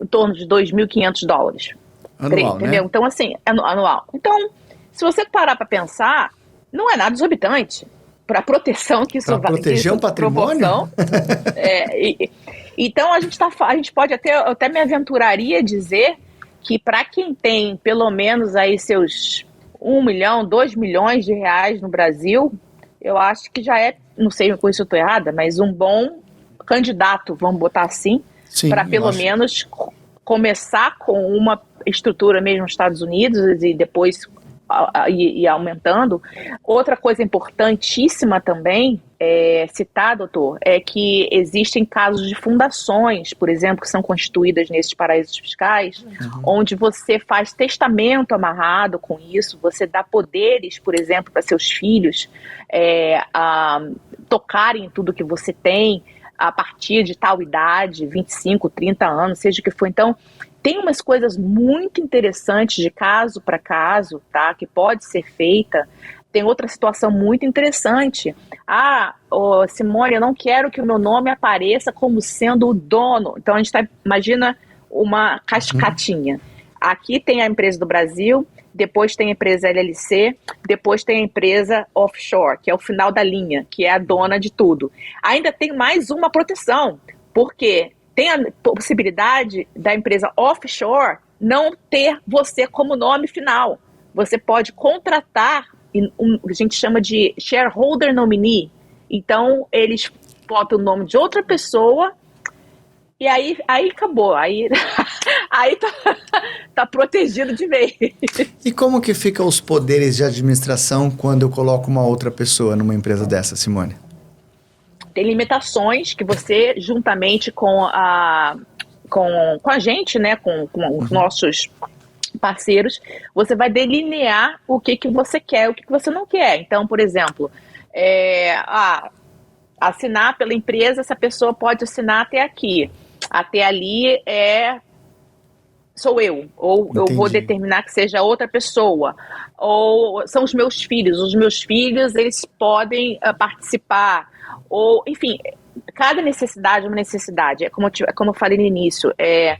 em torno de $2.500. Anual, entendeu? Né? Então, assim, anual. Então, se você parar para pensar, não é nada exorbitante para proteção que isso vai... Para proteger um patrimônio? Então, a gente pode até me aventuraria dizer que para quem tem pelo menos aí seus 1 milhão, 2 milhões de reais no Brasil, eu acho que já não sei com isso eu estou errada, mas um bom candidato, vamos botar assim, para pelo menos começar com uma estrutura mesmo nos Estados Unidos e depois ir aumentando. Outra coisa importantíssima também citar, doutor, é que existem casos de fundações, por exemplo, que são constituídas nesses paraísos fiscais, onde você faz testamento amarrado com isso, você dá poderes, por exemplo, para seus filhos a tocarem em tudo que você tem a partir de tal idade, 25, 30 anos, seja o que for. Então, tem umas coisas muito interessantes de caso para caso, tá? Que pode ser feita. Tem outra situação muito interessante. Simone, eu não quero que o meu nome apareça como sendo o dono. Então, a gente imagina uma cascatinha. Aqui tem a empresa do Brasil, depois tem a empresa LLC, depois tem a empresa offshore, que é o final da linha, que é a dona de tudo. Ainda tem mais uma proteção, porque tem a possibilidade da empresa offshore não ter você como nome final. Você pode contratar, a gente chama de shareholder nominee. Então, eles botam o nome de outra pessoa e aí acabou. Aí tá protegido de vez. E como que ficam os poderes de administração quando eu coloco uma outra pessoa numa empresa dessa, Simone? Tem limitações que você, juntamente com a gente, né, com os nossos parceiros, você vai delinear o que você quer, o que você não quer. Então, por exemplo, assinar pela empresa, essa pessoa pode assinar até aqui. Até ali sou eu, ou Entendi. Eu vou determinar que seja outra pessoa, ou são os meus filhos, eles podem participar, ou, enfim, cada necessidade é uma necessidade, é como eu falei no início, é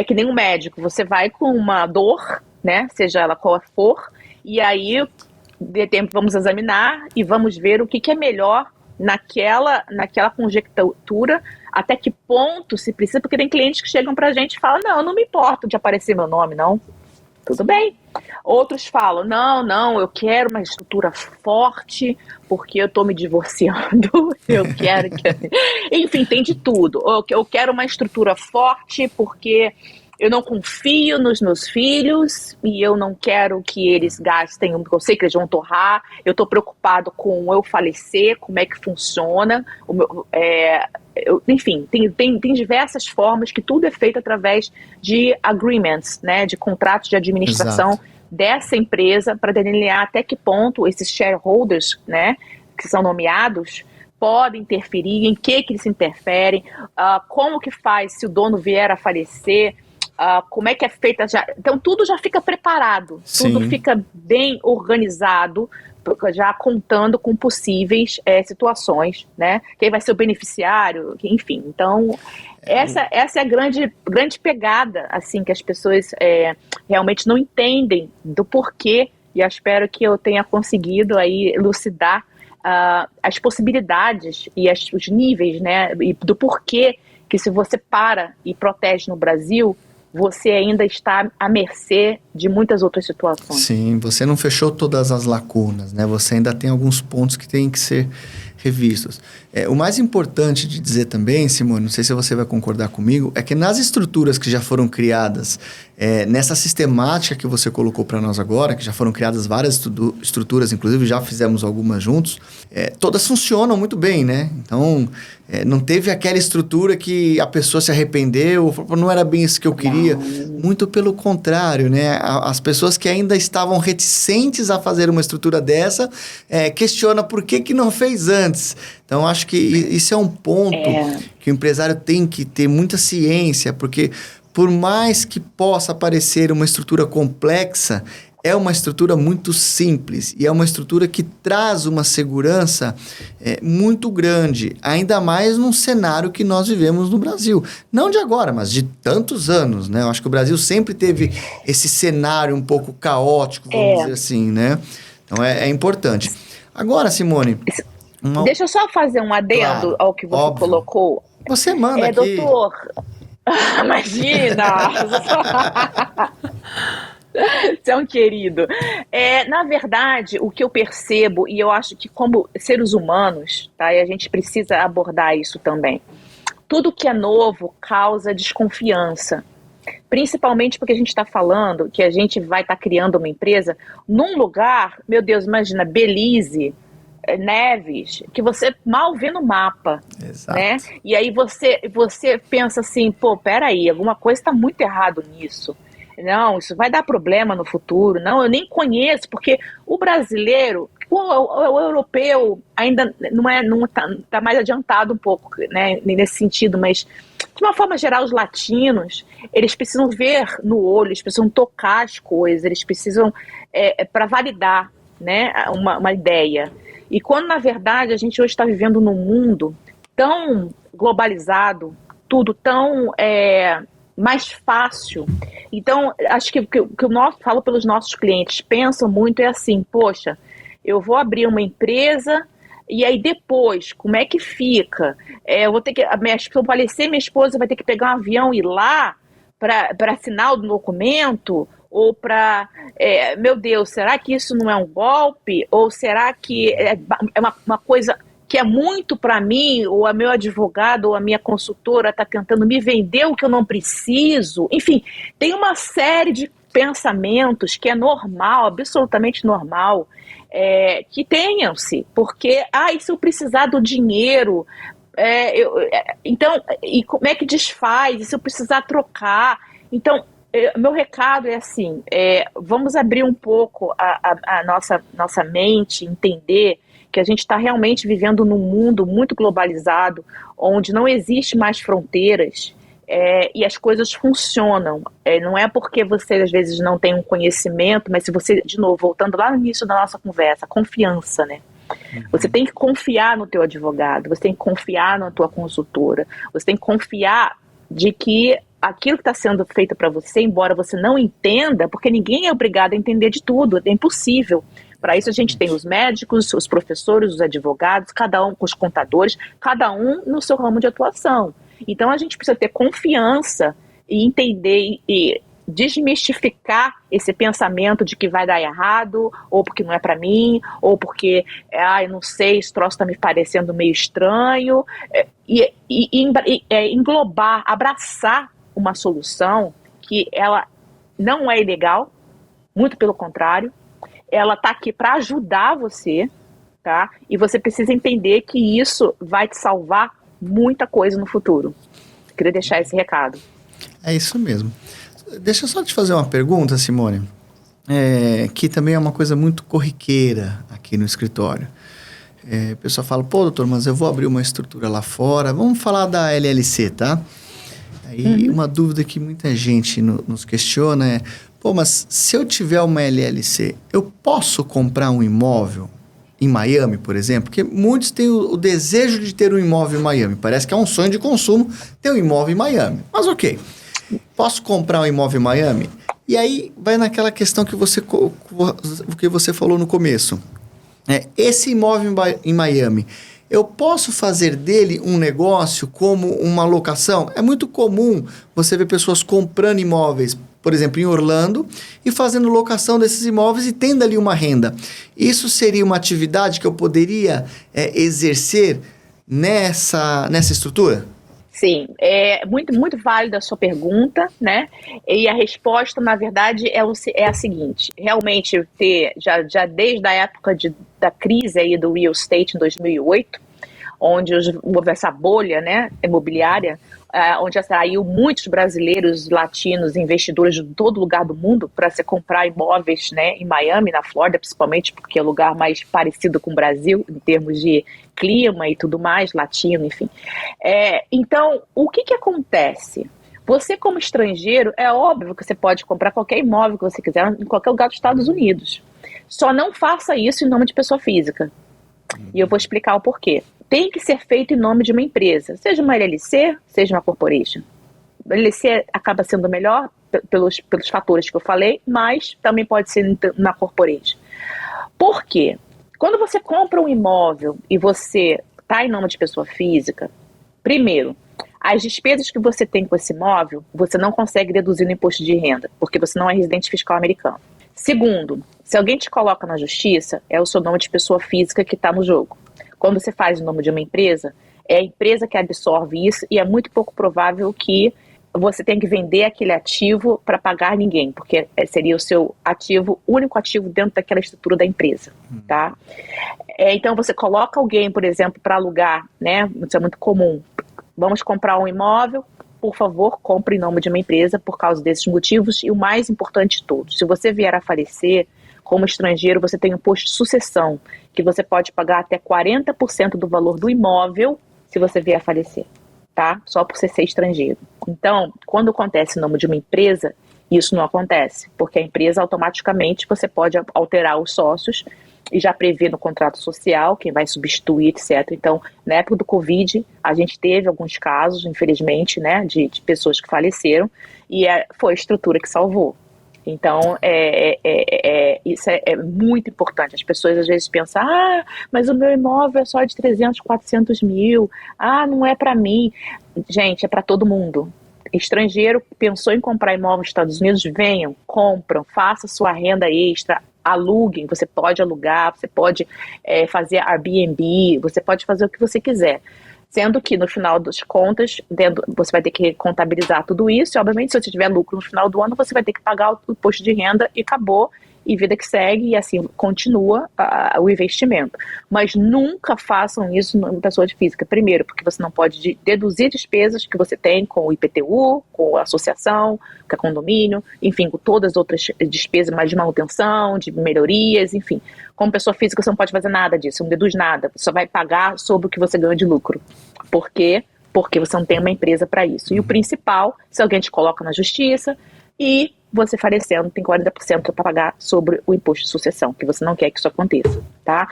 que nem um médico, você vai com uma dor, né, seja ela qual for, e aí, de tempo, vamos examinar e vamos ver o que é melhor naquela conjectura, até que ponto se precisa, porque tem clientes que chegam pra gente e falam, não me importo de aparecer meu nome, não. Tudo bem. Outros falam, não, eu quero uma estrutura forte, porque eu tô me divorciando, eu quero que... Enfim, tem de tudo. Eu quero uma estrutura forte, porque eu não confio nos meus filhos e eu não quero que eles gastem, eu sei que eles vão torrar, eu estou preocupado com eu falecer, como é que funciona, enfim, tem diversas formas que tudo é feito através de agreements, né, de contratos de administração. Exato. Dessa empresa para delinear até que ponto esses shareholders, né, que são nomeados, podem interferir, em que eles interferem, como que faz se o dono vier a falecer, como é que é feita já. Então tudo já fica preparado, Sim. Tudo fica bem organizado, já contando com possíveis situações, né? Quem vai ser o beneficiário, enfim. Então essa é a grande pegada, assim, que as pessoas realmente não entendem do porquê, e eu espero que eu tenha conseguido aí elucidar as possibilidades e os níveis, né, e do porquê que se você para e protege no Brasil, você ainda está à mercê de muitas outras situações. Sim, você não fechou todas as lacunas, né? Você ainda tem alguns pontos que têm que ser revistos. O mais importante de dizer também, Simone, não sei se você vai concordar comigo, é que nas estruturas que já foram criadas, nessa sistemática que você colocou para nós agora, que já foram criadas várias estruturas, inclusive já fizemos algumas juntos, todas funcionam muito bem, né? Então, não teve aquela estrutura que a pessoa se arrependeu, não era bem isso que eu queria. Não. Muito pelo contrário, né? As pessoas que ainda estavam reticentes a fazer uma estrutura dessa, questionam por que não fez antes. Então, acho que isso é um ponto que o empresário tem que ter muita ciência, porque por mais que possa parecer uma estrutura complexa, é uma estrutura muito simples e é uma estrutura que traz uma segurança muito grande, ainda mais num cenário que nós vivemos no Brasil. Não de agora, mas de tantos anos, né? Eu acho que o Brasil sempre teve esse cenário um pouco caótico, vamos dizer assim, né? Então, é importante. Agora, Simone... Deixa eu só fazer um adendo ao que você colocou. Você manda aqui. Doutor, imagina! Você é um querido. Na verdade, o que eu percebo, e eu acho que como seres humanos, tá, e a gente precisa abordar isso também, tudo que é novo causa desconfiança. Principalmente porque a gente está falando que a gente vai estar criando uma empresa num lugar, meu Deus, imagina, Belize, Neves, que você mal vê no mapa. Exato. Né? E aí você pensa assim, peraí, alguma coisa está muito errado nisso. Não, isso vai dar problema no futuro. Não, eu nem conheço, porque o brasileiro, o europeu ainda não tá mais adiantado um pouco, né, nesse sentido, mas de uma forma geral, os latinos, eles precisam ver no olho, eles precisam tocar as coisas, eles precisam, para validar, né, uma ideia. E quando, na verdade, a gente hoje está vivendo num mundo tão globalizado, tudo tão mais fácil. Então, acho que o que eu falo pelos nossos clientes, pensam muito assim, poxa, eu vou abrir uma empresa e aí depois, como é que fica? Eu vou ter que, se eu falecer, minha esposa vai ter que pegar um avião e ir lá para assinar o documento? Ou para, meu Deus, será que isso não é um golpe? Ou será que é uma coisa que é muito para mim, ou a meu advogado, ou a minha consultora está tentando me vender o que eu não preciso? Enfim, tem uma série de pensamentos que é normal, absolutamente normal, que tenham-se, porque, e se eu precisar do dinheiro, então, e como é que desfaz? E se eu precisar trocar? Então, meu recado é assim, vamos abrir um pouco a nossa mente, entender que a gente está realmente vivendo num mundo muito globalizado, onde não existe mais fronteiras, e as coisas funcionam. Não é porque você às vezes não tem um conhecimento, mas se você, de novo, voltando lá no início da nossa conversa, confiança, né? Você tem que confiar no teu advogado, você tem que confiar na tua consultora, você tem que confiar de que aquilo que está sendo feito para você, embora você não entenda, porque ninguém é obrigado a entender de tudo, é impossível. Para isso a gente tem os médicos, os professores, os advogados, cada um com os contadores, cada um no seu ramo de atuação. Então a gente precisa ter confiança e entender e desmistificar esse pensamento de que vai dar errado, ou porque não é para mim, ou porque, eu não sei, esse troço está me parecendo meio estranho, englobar, abraçar uma solução que ela não é ilegal, muito pelo contrário, ela está aqui para ajudar você, tá? E você precisa entender que isso vai te salvar muita coisa no futuro. Queria deixar esse recado. É isso mesmo. Deixa eu só te fazer uma pergunta, Simone, que também é uma coisa muito corriqueira aqui no escritório. O pessoal fala, pô, doutor, mas eu vou abrir uma estrutura lá fora. Vamos falar da LLC, tá? Aí uma dúvida que muita gente nos questiona é, pô, mas se eu tiver uma LLC, eu posso comprar um imóvel em Miami, por exemplo? Porque muitos têm o desejo de ter um imóvel em Miami. Parece que é um sonho de consumo ter um imóvel em Miami. Mas ok, posso comprar um imóvel em Miami? E aí vai naquela questão que você falou no começo. Esse imóvel em Miami, eu posso fazer dele um negócio como uma locação? É muito comum você ver pessoas comprando imóveis, por exemplo, em Orlando, e fazendo locação desses imóveis e tendo ali uma renda. Isso seria uma atividade que eu poderia exercer nessa estrutura? Sim, é muito válida a sua pergunta, né? E a resposta, na verdade, é a seguinte: realmente já desde a época da crise aí do real estate em 2008, onde houve essa bolha, né, imobiliária, onde atraiu muitos brasileiros, latinos, investidores de todo lugar do mundo para se comprar imóveis, né, em Miami, na Flórida, principalmente, porque é o lugar mais parecido com o Brasil, em termos de clima e tudo mais, latino, enfim. Então, o que acontece? Você, como estrangeiro, é óbvio que você pode comprar qualquer imóvel que você quiser em qualquer lugar dos Estados Unidos. Só não faça isso em nome de pessoa física. E eu vou explicar o porquê. Tem que ser feito em nome de uma empresa, seja uma LLC, seja uma corporation. A LLC acaba sendo melhor pelos fatores que eu falei, mas também pode ser na corporation. Por quê? Quando você compra um imóvel e você está em nome de pessoa física, primeiro, as despesas que você tem com esse imóvel, você não consegue deduzir no imposto de renda, porque você não é residente fiscal americano. Segundo, se alguém te coloca na justiça, é o seu nome de pessoa física que está no jogo. Quando você faz o nome de uma empresa, é a empresa que absorve isso e é muito pouco provável que você tenha que vender aquele ativo para pagar ninguém, porque seria o seu único ativo dentro daquela estrutura da empresa, tá? Então você coloca alguém, por exemplo, para alugar, né? Isso é muito comum. Vamos comprar um imóvel, por favor, compre em nome de uma empresa por causa desses motivos. E o mais importante de todos, se você vier a falecer, como estrangeiro, você tem um imposto de sucessão, que você pode pagar até 40% do valor do imóvel se você vier a falecer, tá? Só por ser estrangeiro. Então, quando acontece em nome de uma empresa, isso não acontece, porque a empresa automaticamente você pode alterar os sócios e já prevê no contrato social quem vai substituir, etc. Então, na época do Covid, a gente teve alguns casos, infelizmente, né, de pessoas que faleceram, e foi a estrutura que salvou. Então, isso é muito importante. As pessoas às vezes pensam, mas o meu imóvel é só de 300, 400 mil, não é para mim. Gente, é para todo mundo. Estrangeiro pensou em comprar imóvel nos Estados Unidos, venham, compram, faça sua renda extra, aluguem, você pode alugar, você pode fazer Airbnb, você pode fazer o que você quiser. Sendo que no final das contas, você vai ter que contabilizar tudo isso, e obviamente se você tiver lucro no final do ano, você vai ter que pagar o imposto de renda e acabou, e vida que segue, e assim continua o investimento. Mas nunca façam isso em pessoa física. Primeiro, porque você não pode deduzir despesas que você tem com o IPTU, com a associação, com o condomínio, enfim, com todas as outras despesas, mais de manutenção, de melhorias, enfim. Como pessoa física, você não pode fazer nada disso, não deduz nada. Você só vai pagar sobre o que você ganha de lucro. Por quê? Porque você não tem uma empresa para isso. E o principal, se alguém te coloca na justiça e você falecendo, tem 40% para pagar sobre o imposto de sucessão, que você não quer que isso aconteça, tá?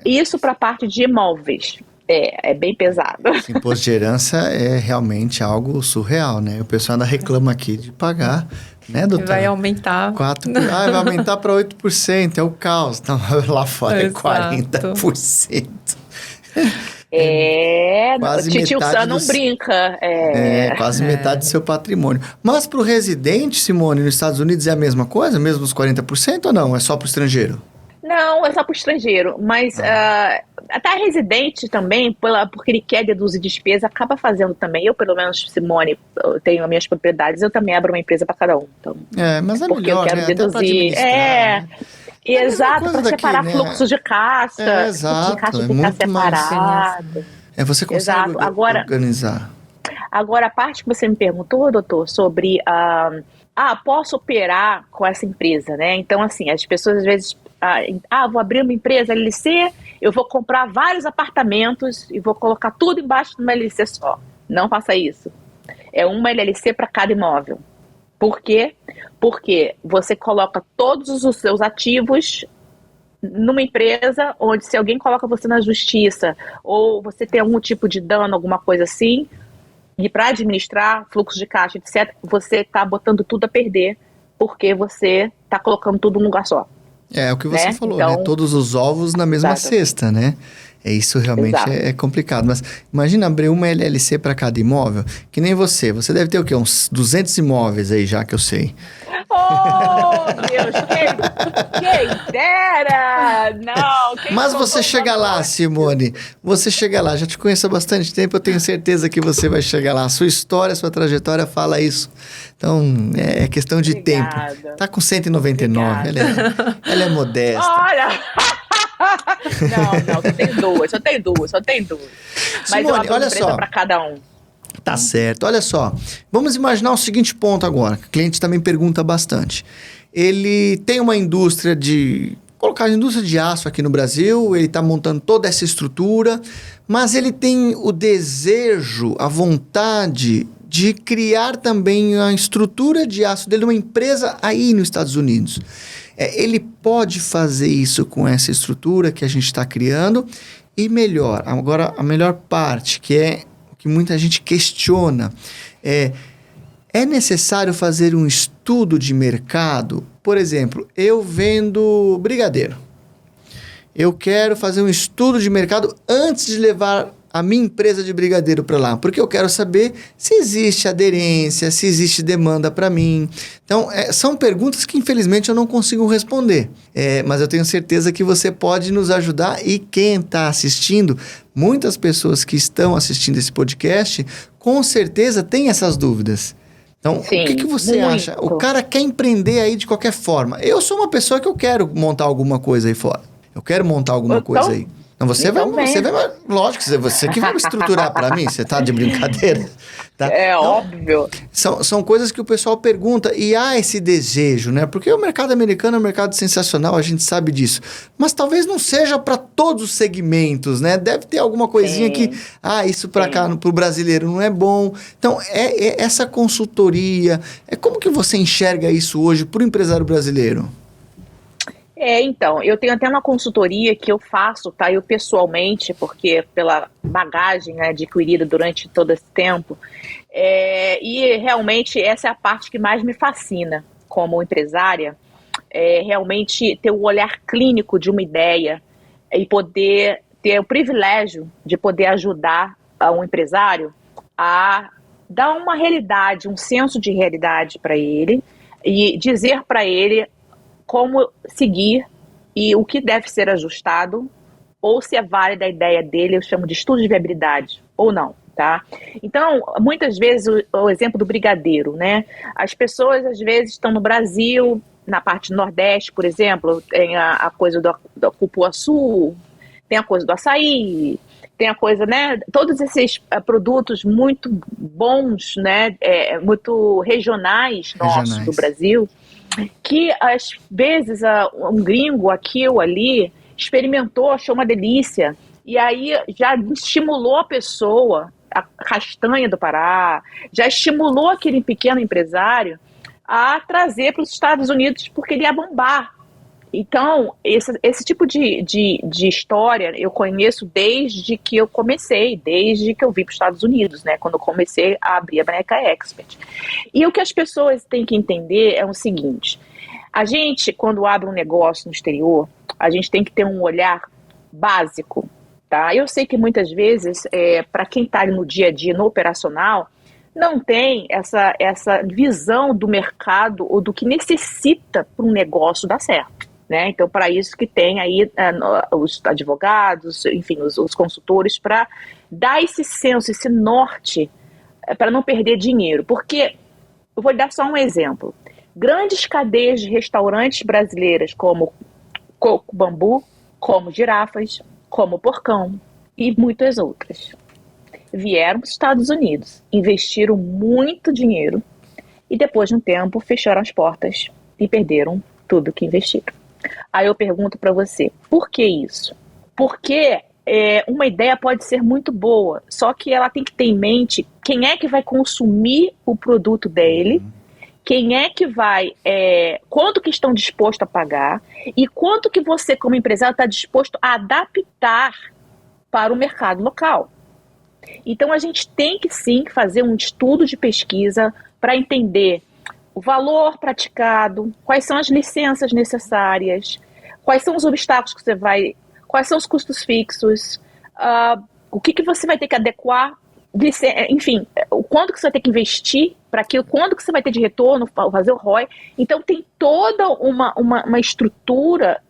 Isso para a parte de imóveis. É bem pesado. Esse imposto de herança é realmente algo surreal, né? O pessoal ainda reclama aqui de pagar, né, doutora? Vai aumentar. Vai aumentar para 8%, é o caos. Então, lá fora Exato. É 40%. O tio Sam não brinca. Quase metade do seu patrimônio. Mas para o residente, Simone, nos Estados Unidos é a mesma coisa? Mesmo os 40% ou não? É só para o estrangeiro? Não, é só para o estrangeiro, mas até residente também, porque ele quer deduzir despesa, acaba fazendo também. Eu, pelo menos, Simone, eu tenho as minhas propriedades, eu também abro uma empresa para cada um. Então, Mas é porque melhor, eu quero né? deduzir. Né? Exato, para separar né? fluxo de caixa. Exato, Fluxo de caixa ficar muito separado. Você consegue organizar. Agora, a parte que você me perguntou, doutor, sobre posso operar com essa empresa, né? Então, assim, as pessoas às vezes vou abrir uma empresa LLC, eu vou comprar vários apartamentos e vou colocar tudo embaixo de uma LLC só. Não faça isso. É uma LLC para cada imóvel. Por quê? Porque você coloca todos os seus ativos numa empresa onde, se alguém coloca você na justiça ou você tem algum tipo de dano, alguma coisa assim, e para administrar fluxo de caixa, etc., você está botando tudo a perder porque você está colocando tudo num lugar só. É o que você falou, então, né? Todos os ovos na mesma cesta, né? Isso realmente é complicado. Mas imagina abrir uma LLC para cada imóvel, que nem você. Você deve ter o quê? Uns 200 imóveis aí já, que eu sei. Oh, Deus, quem dera! Não, mas você chega lá, Simone. Você chega lá. Já te conheço há bastante tempo. Eu tenho certeza que você vai chegar lá. Sua história, sua trajetória fala isso. Então, é questão de tempo. Tá com 199. Ela é modesta. Olha! Não, só tem duas. Mas Simone, olha só. Para cada um. Tá certo. Olha só, vamos imaginar o seguinte ponto agora, que o cliente também pergunta bastante. Ele tem uma indústria de aço aqui no Brasil, ele está montando toda essa estrutura, mas ele tem o desejo, a vontade de criar também a estrutura de aço dele, uma empresa aí nos Estados Unidos. Ele pode fazer isso com essa estrutura que a gente está criando e melhor, agora a melhor parte, que muita gente questiona, é necessário fazer um estudo de mercado? Por exemplo, eu vendo brigadeiro. Eu quero fazer um estudo de mercado antes de levar a minha empresa de brigadeiro para lá, porque eu quero saber se existe aderência, se existe demanda para mim. Então, são perguntas que infelizmente eu não consigo responder, mas eu tenho certeza que você pode nos ajudar e quem está assistindo, muitas pessoas que estão assistindo esse podcast, com certeza tem essas dúvidas. Então, sim, o que você acha? O cara quer empreender aí de qualquer forma. Eu sou uma pessoa que eu quero montar alguma coisa aí fora. Eu quero montar alguma coisa aí. Então, você vai, lógico, você que vai me estruturar para mim, você tá de brincadeira. Tá? Óbvio. São coisas que o pessoal pergunta e há esse desejo, né? Porque o mercado americano é um mercado sensacional, a gente sabe disso. Mas talvez não seja para todos os segmentos, né? Deve ter alguma coisinha que, isso para cá, para o brasileiro não é bom. Então, essa consultoria, como que você enxerga isso hoje para o empresário brasileiro? Então, eu tenho até uma consultoria que eu faço, tá? Eu pessoalmente, porque pela bagagem adquirida durante todo esse tempo, e realmente essa é a parte que mais me fascina como empresária, realmente ter o olhar clínico de uma ideia e poder ter o privilégio de poder ajudar um empresário a dar uma realidade, um senso de realidade para ele e dizer para ele como seguir e o que deve ser ajustado, ou se é válida a ideia dele, eu chamo de estudo de viabilidade, ou não, tá? Então, muitas vezes, o exemplo do brigadeiro, né? As pessoas, às vezes, estão no Brasil, na parte do Nordeste, por exemplo, tem a coisa do cupuaçu, tem a coisa do açaí, tem a coisa, né? Todos esses produtos muito bons, né? Muito regionais nossos do Brasil, que às vezes um gringo aqui ou ali experimentou, achou uma delícia e aí já estimulou a pessoa, a castanha do Pará, já estimulou aquele pequeno empresário a trazer para os Estados Unidos porque ele ia bombar. Então, esse tipo de história eu conheço desde que eu comecei, desde que eu vim para os Estados Unidos, né? Quando eu comecei a abrir a Boneca Expert. E o que as pessoas têm que entender é o seguinte: a gente, quando abre um negócio no exterior, a gente tem que ter um olhar básico, tá? Eu sei que muitas vezes, para quem está no dia a dia, no operacional, não tem essa visão do mercado ou do que necessita para um negócio dar certo. né? Então, para isso que tem aí os advogados, enfim, os consultores, para dar esse senso, esse norte, para não perder dinheiro. Porque, eu vou dar só um exemplo, grandes cadeias de restaurantes brasileiras, como Coco Bambu, como Girafas, como Porcão e muitas outras, vieram para os Estados Unidos, investiram muito dinheiro e depois de um tempo fecharam as portas e perderam tudo que investiram. Aí eu pergunto para você, por que isso? Porque uma ideia pode ser muito boa, só que ela tem que ter em mente quem é que vai consumir o produto dele, quem é que vai, quanto que estão dispostos a pagar e quanto que você, como empresário, está disposto a adaptar para o mercado local. Então, a gente tem que, sim, fazer um estudo de pesquisa para entender o valor praticado, quais são as licenças necessárias, quais são os obstáculos que você vai, quais são os custos fixos, o que você vai ter que adequar, enfim, o quanto que você vai ter que investir para aquilo, quanto que você vai ter de retorno, fazer o ROI. Então, tem toda uma estrutura.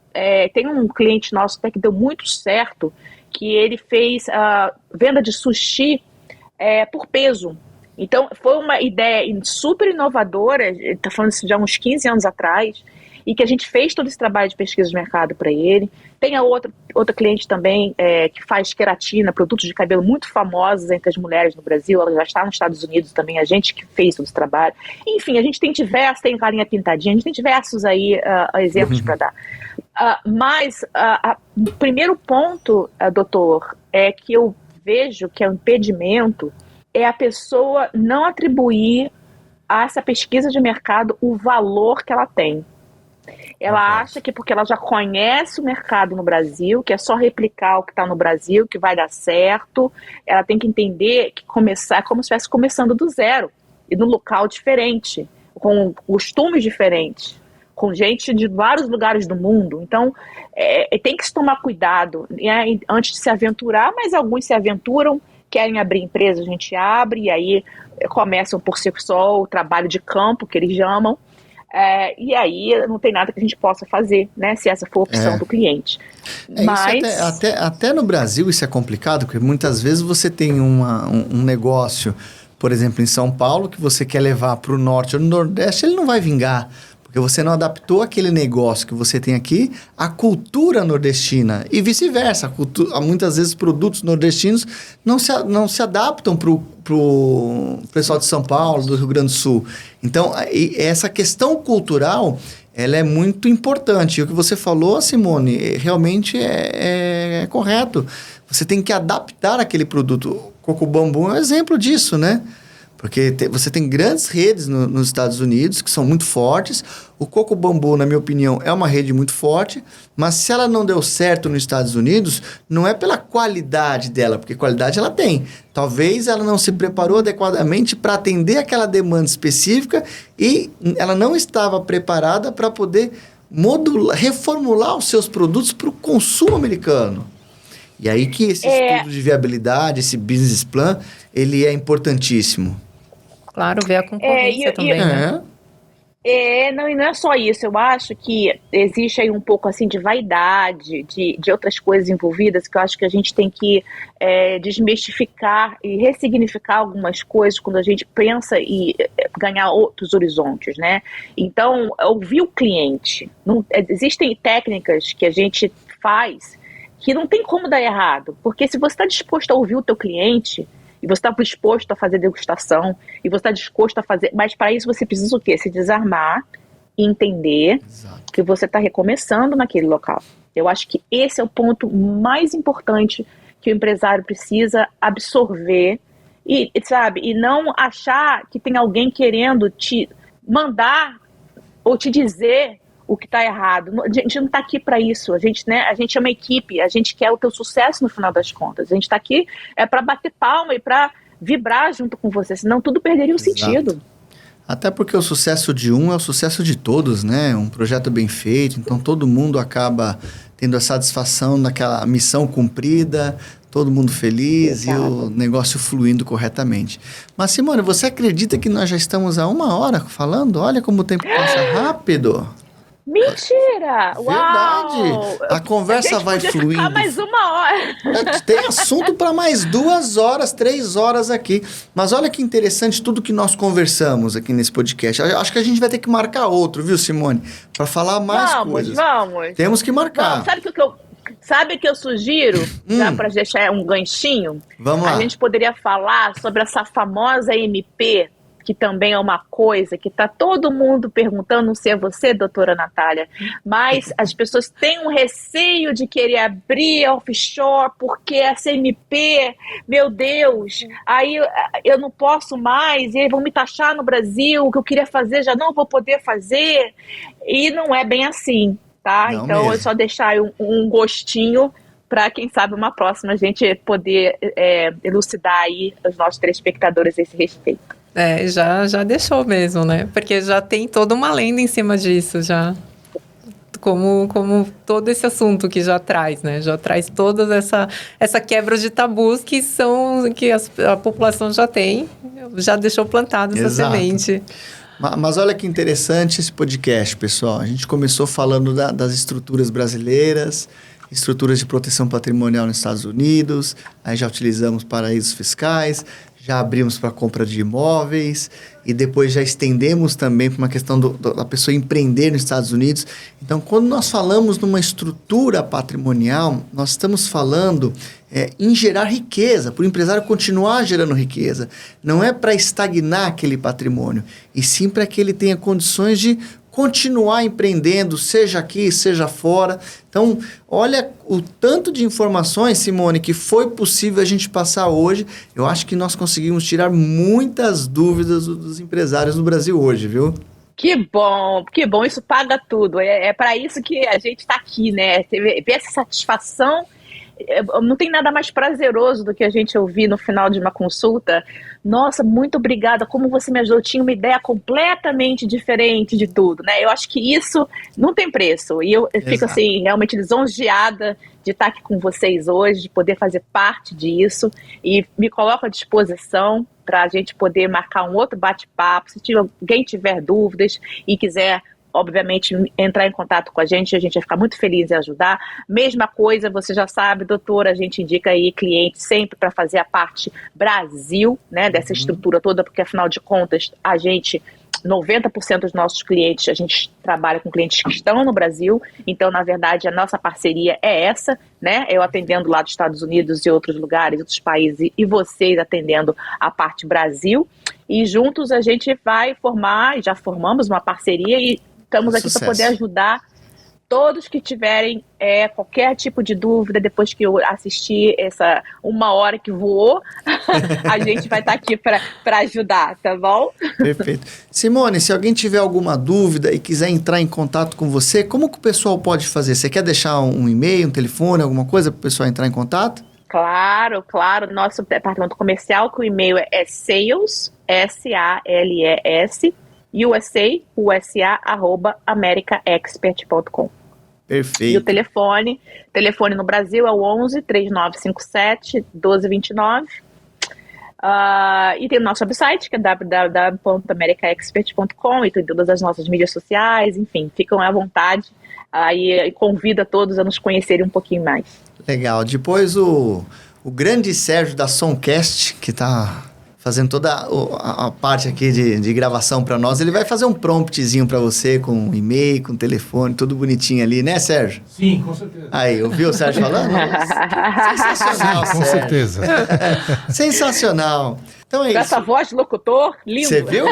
Tem um cliente nosso que deu muito certo, que ele fez venda de sushi por peso. Então, foi uma ideia super inovadora, está falando isso já há uns 15 anos atrás, e que a gente fez todo esse trabalho de pesquisa de mercado para ele. Tem a outra cliente também que faz queratina, produtos de cabelo muito famosos entre as mulheres no Brasil, ela já está nos Estados Unidos também, a gente que fez todo esse trabalho. Enfim, a gente tem tem carinha pintadinha, a gente tem diversos aí exemplos para dar. Mas o primeiro ponto, doutor, é que eu vejo que é um impedimento é a pessoa não atribuir a essa pesquisa de mercado o valor que ela tem. Ela acha que porque ela já conhece o mercado no Brasil, que é só replicar o que está no Brasil, que vai dar certo, ela tem que entender que começar é como se estivesse começando do zero, e num local diferente, com costumes diferentes, com gente de vários lugares do mundo. Então, tem que se tomar cuidado antes de se aventurar, mas alguns se aventuram, querem abrir empresa, a gente abre, e aí começam por si só o trabalho de campo, que eles chamam, e aí não tem nada que a gente possa fazer, né, se essa for a opção do cliente. Mas até no Brasil isso é complicado, porque muitas vezes você tem um negócio, por exemplo, em São Paulo, que você quer levar para o norte ou no nordeste, ele não vai vingar, porque você não adaptou aquele negócio que você tem aqui à cultura nordestina e vice-versa. Muitas vezes produtos nordestinos não se adaptam para o pessoal de São Paulo, do Rio Grande do Sul. Então, essa questão cultural, ela é muito importante. E o que você falou, Simone, realmente é correto. Você tem que adaptar aquele produto. O Coco Bambu é um exemplo disso, né? Porque você tem grandes redes nos Estados Unidos que são muito fortes. O Coco Bambu, na minha opinião, é uma rede muito forte. Mas se ela não deu certo nos Estados Unidos, não é pela qualidade dela, porque qualidade ela tem. Talvez ela não se preparou adequadamente para atender aquela demanda específica e ela não estava preparada para poder reformular os seus produtos para o consumo americano. E aí que esse estudo de viabilidade, esse business plan, ele é importantíssimo. Claro, ver a concorrência também, né? Não, e não é só isso. Eu acho que existe aí um pouco assim de vaidade, de outras coisas envolvidas, que eu acho que a gente tem que desmistificar e ressignificar algumas coisas quando a gente pensa em ganhar outros horizontes, né? Então, ouvir o cliente. Existem técnicas que a gente faz que não tem como dar errado, porque se você está disposto a ouvir o teu cliente, e você está disposto a fazer degustação, e você está disposto a fazer... Mas para isso você precisa o quê? Se desarmar e entender que você está recomeçando naquele local. Eu acho que esse é o ponto mais importante que o empresário precisa absorver e não achar que tem alguém querendo te mandar ou te dizer o que está errado. A gente não está aqui para isso. A gente é uma equipe, a gente quer o teu sucesso no final das contas. A gente está aqui para bater palma e para vibrar junto com você, senão tudo perderia o sentido. Até porque o sucesso de um é o sucesso de todos, né? Um projeto bem feito, então todo mundo acaba tendo a satisfação daquela missão cumprida, todo mundo feliz. Exato. E o negócio fluindo corretamente. Mas, Simone, você acredita que nós já estamos há 1 hora falando? Olha como o tempo passa rápido. Mentira! Verdade! Uau! A conversa vai fluindo. Ficar mais uma hora. Tem assunto para mais 2 horas, 3 horas aqui. Mas olha que interessante tudo que nós conversamos aqui nesse podcast. Acho que a gente vai ter que marcar outro, viu, Simone? Para falar mais coisas. Vamos. Temos que marcar. Vamos. Sabe o que eu sugiro? Já para deixar um ganchinho? Vamos lá. A gente poderia falar sobre essa famosa MP, que também é uma coisa que está todo mundo perguntando, não sei você, doutora Natália, mas as pessoas têm um receio de querer abrir offshore, porque essa MP, meu Deus, aí eu não posso mais, e aí vão me taxar no Brasil, o que eu queria fazer já não vou poder fazer, e não é bem assim, tá? Não então mesmo. é só deixar um gostinho para, quem sabe, uma próxima a gente poder elucidar aí os nossos telespectadores a esse respeito. Já deixou mesmo, né? Porque já tem toda uma lenda em cima disso, já. Como todo esse assunto que já traz, né? Já traz toda essa quebra de tabus que a população já tem, já deixou plantada essa semente. Mas olha que interessante esse podcast, pessoal. A gente começou falando das estruturas brasileiras, estruturas de proteção patrimonial nos Estados Unidos, aí já utilizamos paraísos fiscais, já abrimos para compra de imóveis e depois já estendemos também para uma questão da pessoa empreender nos Estados Unidos. Então, quando nós falamos numa estrutura patrimonial, nós estamos falando em gerar riqueza, para o empresário continuar gerando riqueza. Não é para estagnar aquele patrimônio, e sim para que ele tenha condições de continuar empreendendo, seja aqui, seja fora. Então, olha o tanto de informações, Simone, que foi possível a gente passar hoje. Eu acho que nós conseguimos tirar muitas dúvidas dos empresários no Brasil hoje, viu? Que bom, isso paga tudo. É para isso que a gente está aqui, né? Ver essa satisfação. Não tem nada mais prazeroso do que a gente ouvir no final de uma consulta: nossa, muito obrigada, como você me ajudou, eu tinha uma ideia completamente diferente de tudo, né? Eu acho que isso não tem preço, e eu fico assim, realmente lisonjeada de estar aqui com vocês hoje, de poder fazer parte disso, e me coloco à disposição para a gente poder marcar um outro bate-papo. Se alguém tiver dúvidas e quiser, obviamente, entrar em contato com a gente vai ficar muito feliz em ajudar. Mesma coisa, você já sabe, doutora, a gente indica aí clientes sempre para fazer a parte Brasil, né, dessa estrutura toda, porque afinal de contas, 90% dos nossos clientes, a gente trabalha com clientes que estão no Brasil, então, na verdade, a nossa parceria é essa, né? Eu atendendo lá dos Estados Unidos e outros lugares, outros países, e vocês atendendo a parte Brasil, e juntos a gente vai formar, já formamos uma parceria e estamos aqui para poder ajudar todos que tiverem qualquer tipo de dúvida. Depois que eu assistir essa 1 hora que voou, a gente vai estar aqui para ajudar, tá bom? Perfeito. Simone, se alguém tiver alguma dúvida e quiser entrar em contato com você, como que o pessoal pode fazer? Você quer deixar um e-mail, um telefone, alguma coisa para o pessoal entrar em contato? Claro. Nosso departamento comercial, que o e-mail é sales, SALES, USA@americaexpert.com. Perfeito. E o telefone no Brasil é o 11 3957 1229. E tem o nosso website, que é www.americaexpert.com, e tem todas as nossas mídias sociais, enfim, ficam à vontade. E convido a todos a nos conhecerem um pouquinho mais. Legal. Depois o grande Sérgio da Somcast, que está fazendo toda a parte aqui de gravação para nós, ele vai fazer um promptzinho para você com um e-mail, com um telefone, tudo bonitinho ali, né, Sérgio? Sim, com certeza. Aí, ouviu o Sérgio falando? Sensacional, Sim, com Sérgio. certeza. Sensacional. Então é isso. Essa voz de locutor, lindo. Você viu?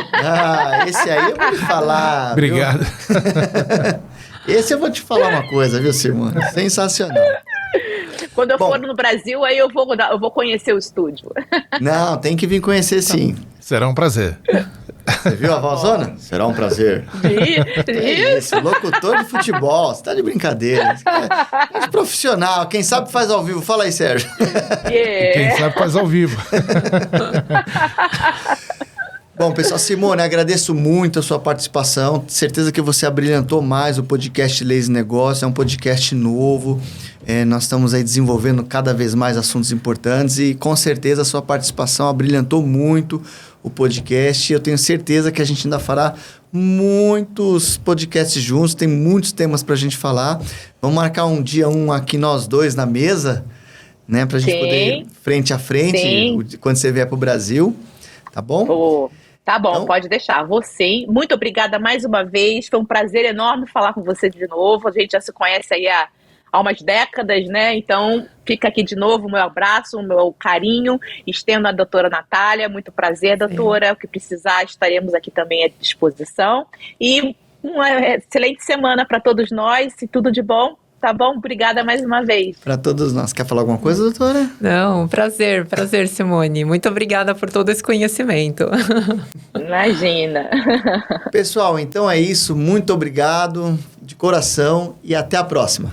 Esse aí eu vou te falar. Obrigado. Esse eu vou te falar uma coisa, viu, Simone? Sensacional. Quando eu for no Brasil, aí eu vou conhecer o estúdio. Não, tem que vir conhecer sim. Será um prazer. Você viu a vozona? Será um prazer. Isso, locutor de futebol. Você tá de brincadeira. É profissional. Quem sabe faz ao vivo. Fala aí, Sérgio. Yeah. Quem sabe faz ao vivo. Bom, pessoal, Simone, agradeço muito a sua participação. Certeza que você abrilhantou mais o podcast Leis e Negócios. É um podcast novo. Nós estamos aí desenvolvendo cada vez mais assuntos importantes e com certeza a sua participação abrilhantou muito o podcast. Eu tenho certeza que a gente ainda fará muitos podcasts juntos, tem muitos temas pra gente falar. Vamos marcar um dia aqui nós dois na mesa, né? Pra gente poder frente a frente, quando você vier pro Brasil, tá bom? Tá bom, então, pode deixar. Vou sim. Muito obrigada mais uma vez. Foi um prazer enorme falar com você de novo. A gente já se conhece aí há umas décadas, né? Então, fica aqui de novo o meu abraço, o meu carinho. Estendo à doutora Natália. Muito prazer, doutora. Sim. O que precisar, estaremos aqui também à disposição. E uma excelente semana para todos nós e tudo de bom. Tá bom? Obrigada mais uma vez. Para todos nós. Quer falar alguma coisa, doutora? Não, prazer, Simone. Muito obrigada por todo esse conhecimento. Imagina. Pessoal, então é isso. Muito obrigado de coração e até a próxima.